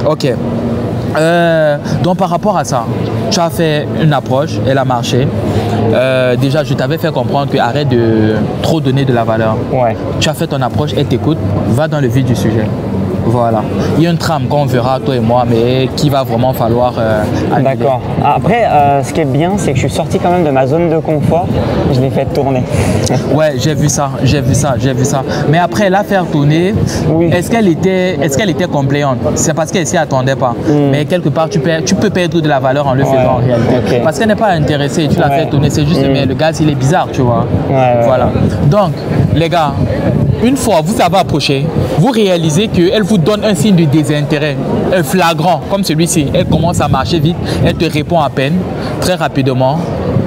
Ok. Donc par rapport à ça, tu as fait une approche, elle a marché. Déjà, je t'avais fait comprendre que arrête de trop donner de la valeur. Tu as fait ton approche, elle t'écoute, va dans le vif du sujet. Voilà. Il y a une trame qu'on verra, toi et moi, mais qui va vraiment falloir annuler. D'accord. Après, ce qui est bien, c'est que je suis sorti quand même de ma zone de confort. Je l'ai fait tourner. Ouais, j'ai vu ça. Mais après la faire tourner, est-ce qu'elle était complaisante? C'est parce qu'elle s'y attendait pas. Mais quelque part, tu peux perdre de la valeur en le faisant en réalité. Parce qu'elle n'est pas intéressée, tu l'as fait tourner. C'est juste, mais le gars, il est bizarre, tu vois. Voilà. Donc, les gars, une fois vous avez approché, vous réalisez qu'elle vous donne un signe de désintérêt, un flagrant comme celui-ci. Elle commence à marcher vite, elle te répond à peine, très rapidement.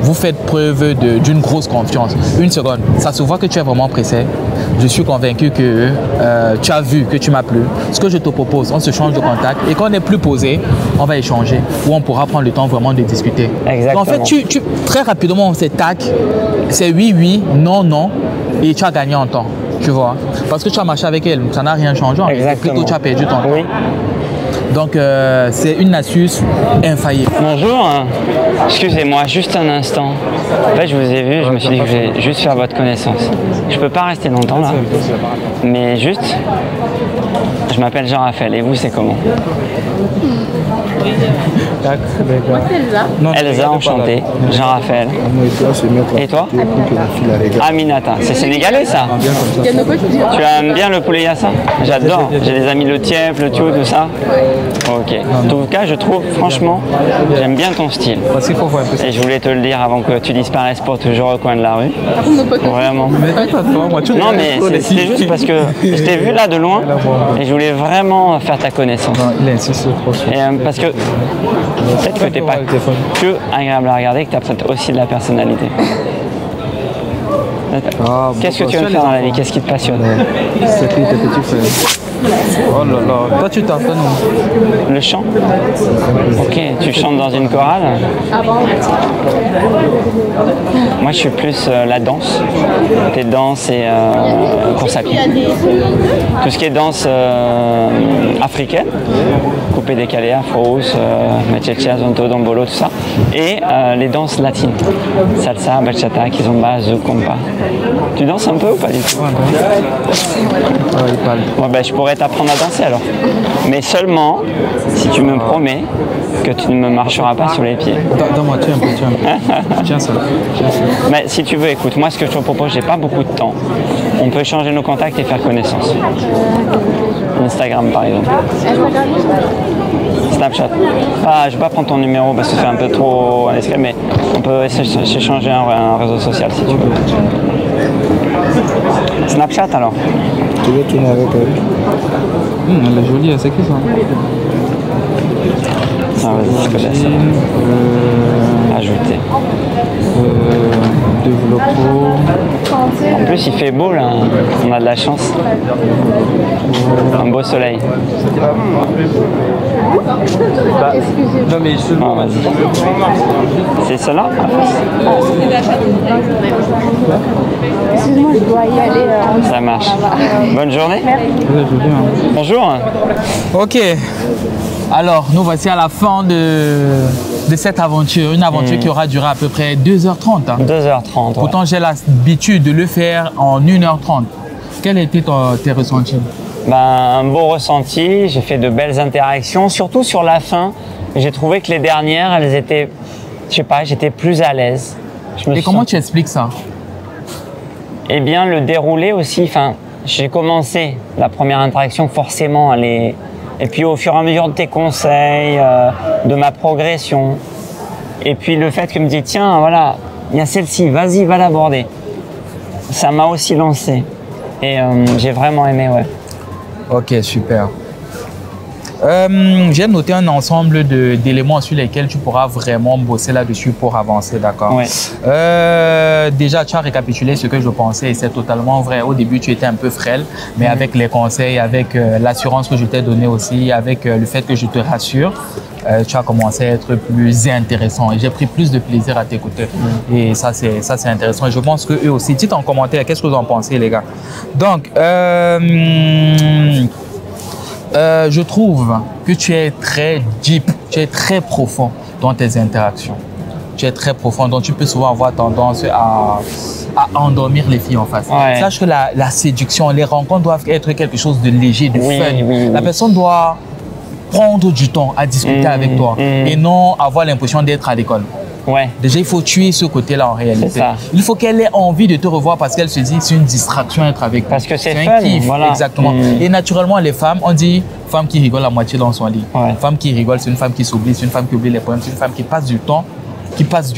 Vous faites preuve d'une grosse confiance. Une seconde, ça se voit que tu es vraiment pressé. Je suis convaincu que tu as vu que tu m'as plu. Ce que je te propose, on se change de contact et quand on est plus posé, on va échanger ou on pourra prendre le temps vraiment de discuter. Exactement. En fait, très rapidement, c'est tac, c'est oui, non et tu as gagné en temps. Tu vois, parce que tu as marché avec elle, ça n'a rien changé. Plutôt tu as perdu ton temps. Donc c'est une astuce infaillible. Bonjour, excusez-moi, juste un instant. En fait, je vous ai vu, je me suis dit que je vais juste faire votre connaissance. Je peux pas rester longtemps là, mais juste, je m'appelle Jean-Raphaël et vous, c'est comment? Elsa, enchanté. Jean-Raphaël. Et toi? Aminata. C'est sénégalais ça? Tu aimes bien le poulet yassa? J'adore. J'ai des amis le tief, le tiou, tout ça. Ok. En tout cas, je trouve, franchement, j'aime bien ton style. Et je voulais te le dire avant que tu disparaisses pour toujours au coin de la rue. Vraiment. Non, mais c'est juste parce que je t'ai vu là de loin et je voulais vraiment faire ta connaissance. Et, parce que peut-être que t'es pas que agréable à regarder, que tu as peut-être aussi de la personnalité. Qu'est-ce que tu veux faire dans la vie? Qu'est-ce qui te passionne? C'est qui tes petits frères? Oh là là, toi tu t'entraînes où? Le chant? Ok, tu chantes dans une chorale? Moi je suis plus la danse. Côté danse et course à pied. Tout ce qui est danse africaine, coupé décalé, afro-house, machecha, zonto, dombolo, tout ça. Et les danses latines. Salsa, bachata, kizomba, zouk, compa. Tu danses un peu ou pas du tout? Il parle. Ouais, ben, je pourrais t'apprendre à danser alors. Mais seulement si tu me promets que tu ne me marcheras pas sur les pieds. Donne-moi, tiens un peu, tiens un peu. Tiens ça. Mais si tu veux, écoute, moi ce que je te propose, j'ai pas beaucoup de temps. On peut changer nos contacts et faire connaissance. Instagram par exemple. Snapchat. Ah, je vais pas prendre ton numéro parce que c'est un peu trop indiscret, mais on peut s'échanger un réseau social si tu veux. Snapchat alors. Tu veux tourner avec elle? Elle est jolie, c'est qui ça? Ah, vas-y, je connais ça. Ajouter. En plus, il fait beau là. On a de la chance. Un beau soleil. Non mais je... Ah, vas-y. C'est cela? Excuse-moi, je dois y aller. Ça marche. Bonne journée. Bonjour. Ok. Alors, nous voici à la fin de cette aventure. Une aventure qui aura duré à peu près 2h30. Hein. 2h30. Ouais. Pourtant, j'ai l'habitude de le faire en 1h30. Quels étaient tes ressentis? Ben, un beau ressenti. J'ai fait de belles interactions. Surtout sur la fin, j'ai trouvé que les dernières, elles étaient... Je sais pas, j'étais plus à l'aise. Et comment tu expliques ça? Eh bien, le déroulé aussi. Enfin, j'ai commencé la première interaction forcément à les... Et puis au fur et à mesure de tes conseils, de ma progression, et puis le fait que me dit tiens voilà, il y a celle-ci, vas-y, va l'aborder. Ça m'a aussi lancé et j'ai vraiment aimé, ouais. Ok, super. J'ai noté un ensemble d'éléments sur lesquels tu pourras vraiment bosser là-dessus pour avancer, d'accord? Ouais. Déjà, tu as récapitulé ce que je pensais et c'est totalement vrai. Au début, tu étais un peu frêle, mais avec les conseils, avec l'assurance que je t'ai donnée aussi, avec le fait que je te rassure, tu as commencé à être plus intéressant et j'ai pris plus de plaisir à t'écouter. Et ça, c'est intéressant. Et je pense que eux aussi, dites en commentaire, qu'est-ce que vous en pensez, les gars? Donc, je trouve que tu es très deep, tu es très profond dans tes interactions. Tu es très profond, donc tu peux souvent avoir tendance à endormir les filles en face. Ouais. Sache que la séduction, les rencontres doivent être quelque chose de léger, de fun. Oui. La personne doit prendre du temps à discuter avec toi et non avoir l'impression d'être à l'école. Ouais. Déjà, il faut tuer ce côté-là en réalité. Ça. Il faut qu'elle ait envie de te revoir parce qu'elle se dit c'est une distraction être avec toi. Parce que c'est un fun, kiff, voilà. exactement. Et naturellement, les femmes, on dit femme qui rigole à moitié dans son lit. Ouais. Femme qui rigole, c'est une femme qui s'oublie, c'est une femme qui oublie les problèmes, c'est une femme qui passe du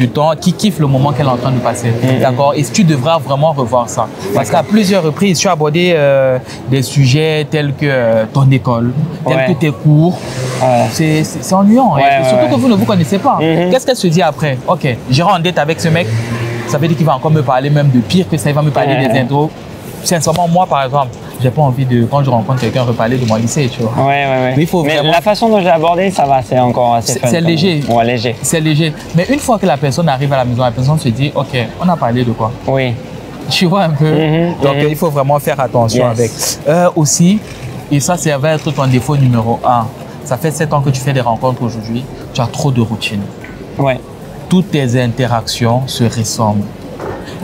temps, qui kiffe le moment qu'elle est en train de passer. D'accord? Et tu devras vraiment revoir ça. Parce qu'à plusieurs reprises, tu as abordé des sujets tels que ton école, tels que tes cours. C'est ennuyant. Surtout que vous ne vous connaissez pas. Qu'est-ce qu'elle se dit après? Ok, j'irai en date avec ce mec. Ça veut dire qu'il va encore me parler même de pire que ça. Il va me parler des intros. Sincèrement, moi, par exemple, j'ai pas envie de, quand je rencontre quelqu'un, reparler de mon lycée, tu vois. Ouais. Mais il faut vraiment... la façon dont j'ai abordé, ça va, c'est encore assez fun. C'est léger. Ouais, léger. C'est léger. Mais une fois que la personne arrive à la maison, la personne se dit, ok, on a parlé de quoi? Oui. Tu vois un peu. Donc, il faut vraiment faire attention avec. Aussi, et ça va être ton défaut numéro 1. Ça fait 7 ans que tu fais des rencontres aujourd'hui. Tu as trop de routine. Ouais. Toutes tes interactions se ressemblent.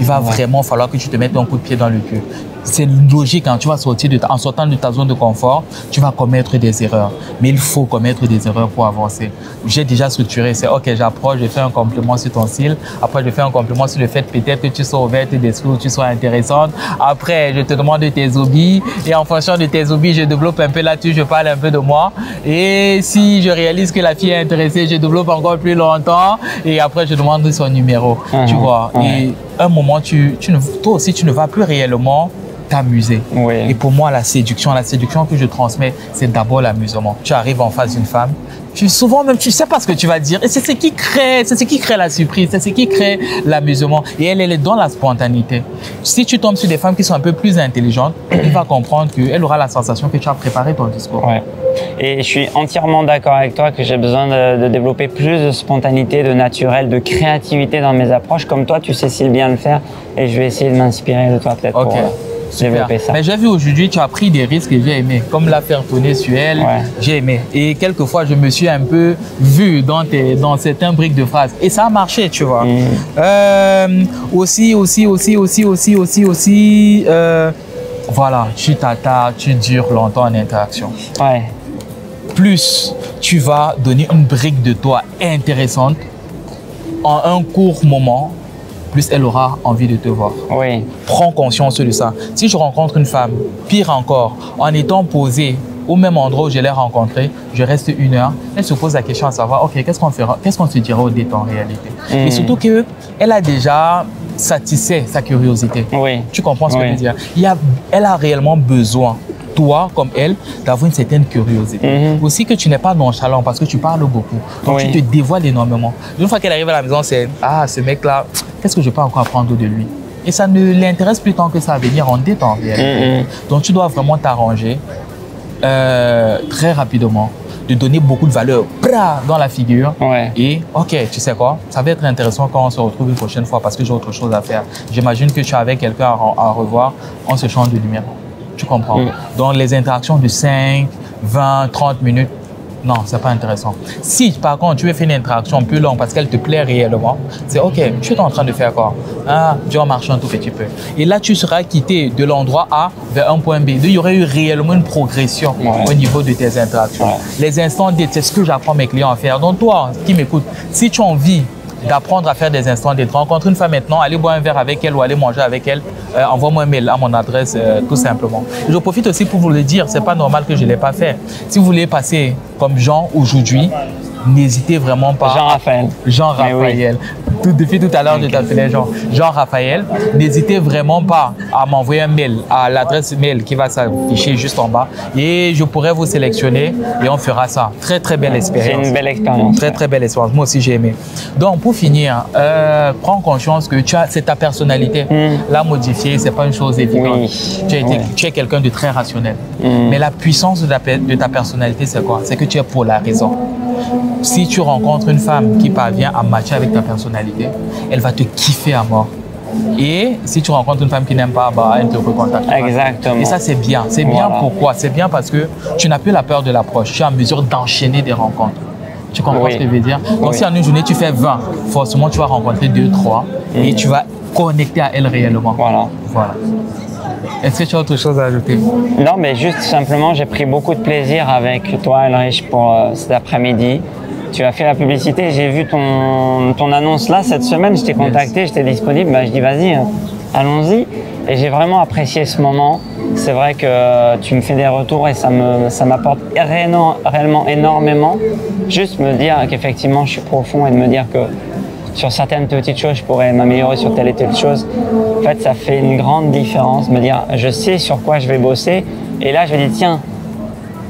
Il va vraiment falloir que tu te mettes un coup de pied dans le cul. C'est logique, hein, tu vas sortir en sortant de ta zone de confort, tu vas commettre des erreurs. Mais il faut commettre des erreurs pour avancer. J'ai déjà structuré, c'est ok, j'approche, je fais un compliment sur ton style. Après, je fais un compliment sur le fait peut-être que tu sois ouverte d'esprit, tu sois intéressante. Après, je te demande de tes hobbies. Et en fonction de tes hobbies, je développe un peu là-dessus, je parle un peu de moi. Et si je réalise que la fille est intéressée, je développe encore plus longtemps. Et après, je demande son numéro. Tu vois. Et un moment, toi aussi, tu ne vas plus réellement t'amuser. Oui. Et pour moi, la séduction que je transmets, c'est d'abord l'amusement. Tu arrives en face d'une femme, souvent même tu sais pas ce que tu vas dire, et c'est ce qui crée la surprise, c'est ce qui crée l'amusement. Et elle est dans la spontanéité. Si tu tombes sur des femmes qui sont un peu plus intelligentes, elle va comprendre qu'elle aura la sensation que tu as préparé ton discours. Ouais. Et je suis entièrement d'accord avec toi que j'ai besoin de développer plus de spontanéité, de naturel, de créativité dans mes approches. Comme toi, tu sais si bien le faire, et je vais essayer de m'inspirer de toi peut-être pour développer ça. Mais j'ai vu aujourd'hui, tu as pris des risques et j'ai aimé. Comme la faire tourner sur elle, j'ai aimé. Et quelquefois, je me suis un peu vu dans certains briques de phrases. Et ça a marché, tu vois. Voilà, tu dures longtemps en interaction. Ouais. Plus tu vas donner une brique de toi intéressante en un court moment, plus elle aura envie de te voir. Oui. Prends conscience de ça. Si je rencontre une femme, pire encore, en étant posée au même endroit où je l'ai rencontrée, je reste 1 heure, elle se pose la question à savoir, ok, qu'est-ce qu'on fera, qu'est-ce qu'on se dira au date en réalité. Et surtout qu'elle a déjà satisfait sa curiosité. Oui. Tu comprends ce que je veux dire? Elle a réellement besoin, toi comme elle, d'avoir une certaine curiosité. Aussi que tu n'es pas nonchalant parce que tu parles beaucoup. Donc tu te dévoiles énormément. Une fois qu'elle arrive à la maison, c'est « Ah, ce mec-là, qu'est-ce que je peux encore apprendre de lui ?» Et ça ne l'intéresse plus tant que ça à venir en date en réalité. Donc tu dois vraiment t'arranger très rapidement, de donner beaucoup de valeur dans la figure. Et ok, tu sais quoi, ça va être intéressant quand on se retrouve une prochaine fois parce que j'ai autre chose à faire. J'imagine que tu es avec quelqu'un à revoir, on se change de numéro. Tu comprends? Donc les interactions de 5, 20, 30 minutes, non, c'est pas intéressant. Si par contre tu veux faire une interaction plus longue parce qu'elle te plaît réellement, c'est ok, tu es en train de faire quoi? Ah, tu vas marcher un tout petit peu. Et là, tu seras quitté de l'endroit A vers un point B. Il y aurait eu réellement une progression au niveau de tes interactions. Les instants D, c'est ce que j'apprends mes clients à faire. Donc toi qui m'écoutes, si tu as envie d'apprendre à faire des instants D, rencontre une femme maintenant, aller boire un verre avec elle ou aller manger avec elle, envoie-moi un mail à mon adresse tout simplement. Je profite aussi pour vous le dire, c'est pas normal que je ne l'ai pas fait. Si vous voulez passer comme Jean aujourd'hui, n'hésitez vraiment pas. Jean-Raphaël. Jean-Raphaël. Depuis tout à l'heure, je t'appelais Jean. Jean-Raphaël, n'hésitez vraiment pas à m'envoyer un mail à l'adresse mail qui va s'afficher juste en bas et je pourrai vous sélectionner et on fera ça. Très, très belle expérience. C'est une belle expérience. Très, très belle expérience. Moi aussi, j'ai aimé. Donc, pour finir, prends conscience que c'est ta personnalité. La modifier, c'est pas une chose évidente. Tu es quelqu'un de très rationnel. Mais la puissance de ta personnalité, c'est quoi? C'est que tu es polarisant. Si tu rencontres une femme qui parvient à matcher avec ta personnalité, elle va te kiffer à mort. Et si tu rencontres une femme qui n'aime pas, bah, elle te recontacte. Exactement. Et ça, c'est bien. C'est bien pourquoi? C'est bien parce que tu n'as plus la peur de l'approche. Tu es en mesure d'enchaîner des rencontres. Tu comprends ce que je veux dire? Donc, si en une journée, tu fais 20, forcément, tu vas rencontrer 2, 3 et tu vas connecter à elle réellement. Voilà. Est-ce que tu as autre chose à ajouter? Non, mais juste simplement, j'ai pris beaucoup de plaisir avec toi, Ulrich, pour cet après-midi. Tu as fait la publicité, j'ai vu ton annonce là cette semaine, je t'ai contacté, j'étais disponible, bah, je dis vas-y, allons-y. Et j'ai vraiment apprécié ce moment. C'est vrai que tu me fais des retours et ça m'apporte réellement énormément. Juste me dire qu'effectivement je suis profond et de me dire que sur certaines petites choses, je pourrais m'améliorer sur telle et telle chose. En fait, ça fait une grande différence. Me dire, je sais sur quoi je vais bosser. Et là, je me dis, tiens,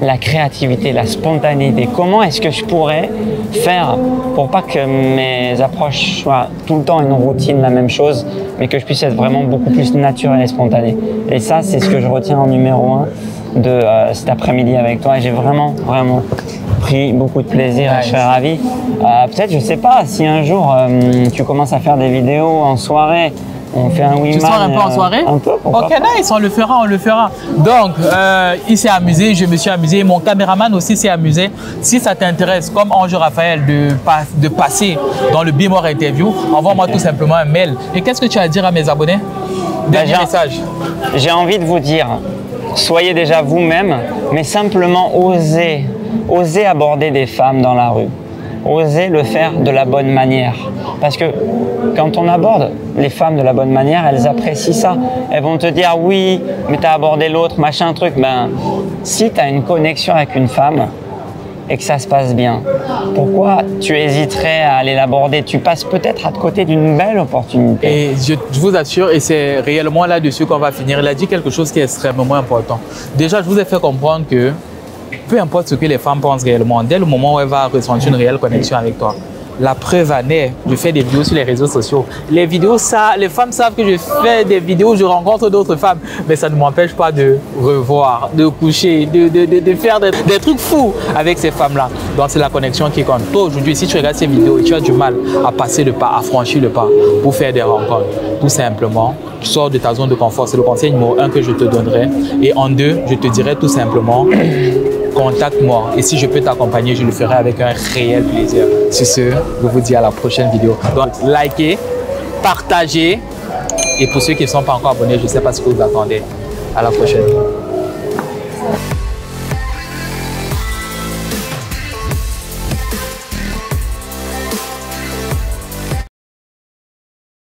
la créativité, la spontanéité, comment est-ce que je pourrais faire pour pas que mes approches soient tout le temps une routine, la même chose, mais que je puisse être vraiment beaucoup plus naturel et spontané. Et ça, c'est ce que je retiens en numéro 1 de cet après-midi avec toi. Et j'ai vraiment pris beaucoup de plaisir et je serais ravi. Peut-être, je sais pas, si un jour tu commences à faire des vidéos en soirée, on fait un wingman. Tu sors un peu en soirée? Un peu, ok, nice, on le fera. Donc, il s'est amusé, je me suis amusé, mon caméraman aussi s'est amusé. Si ça t'intéresse, comme Ange Raphaël, de passer dans le Be More Interview, envoie-moi tout simplement un mail. Et qu'est-ce que tu as à dire à mes abonnés? Dernier message. J'ai envie de vous dire, soyez déjà vous-même, mais simplement osez aborder des femmes dans la rue. Osez le faire de la bonne manière. Parce que quand on aborde les femmes de la bonne manière, elles apprécient ça. Elles vont te dire oui, mais tu as abordé l'autre, machin truc. Ben, si tu as une connexion avec une femme, et que ça se passe bien, pourquoi tu hésiterais à aller l'aborder? Tu passes peut-être à côté d'une belle opportunité. Et je vous assure, et c'est réellement là-dessus qu'on va finir, il a dit quelque chose qui est extrêmement important. Déjà, je vous ai fait comprendre que peu importe ce que les femmes pensent réellement, dès le moment où elle va ressentir une réelle connexion avec toi, la preuve en est, je fais des vidéos sur les réseaux sociaux. Les vidéos, ça, les femmes savent que je fais des vidéos, je rencontre d'autres femmes, mais ça ne m'empêche pas de revoir, de coucher, de faire des trucs fous avec ces femmes-là. Donc c'est la connexion qui compte. Toi aujourd'hui, si tu regardes ces vidéos et tu as du mal à passer le pas, à franchir le pas pour faire des rencontres, tout simplement, tu sors de ta zone de confort. C'est le conseil numéro 1 que je te donnerai. Et en 2, je te dirais tout simplement, contacte-moi. Et si je peux t'accompagner, je le ferai avec un réel plaisir. Sur ce, je vous dis à la prochaine vidéo. Donc, likez, partagez. Et pour ceux qui ne sont pas encore abonnés, je ne sais pas ce que vous attendez. À la prochaine.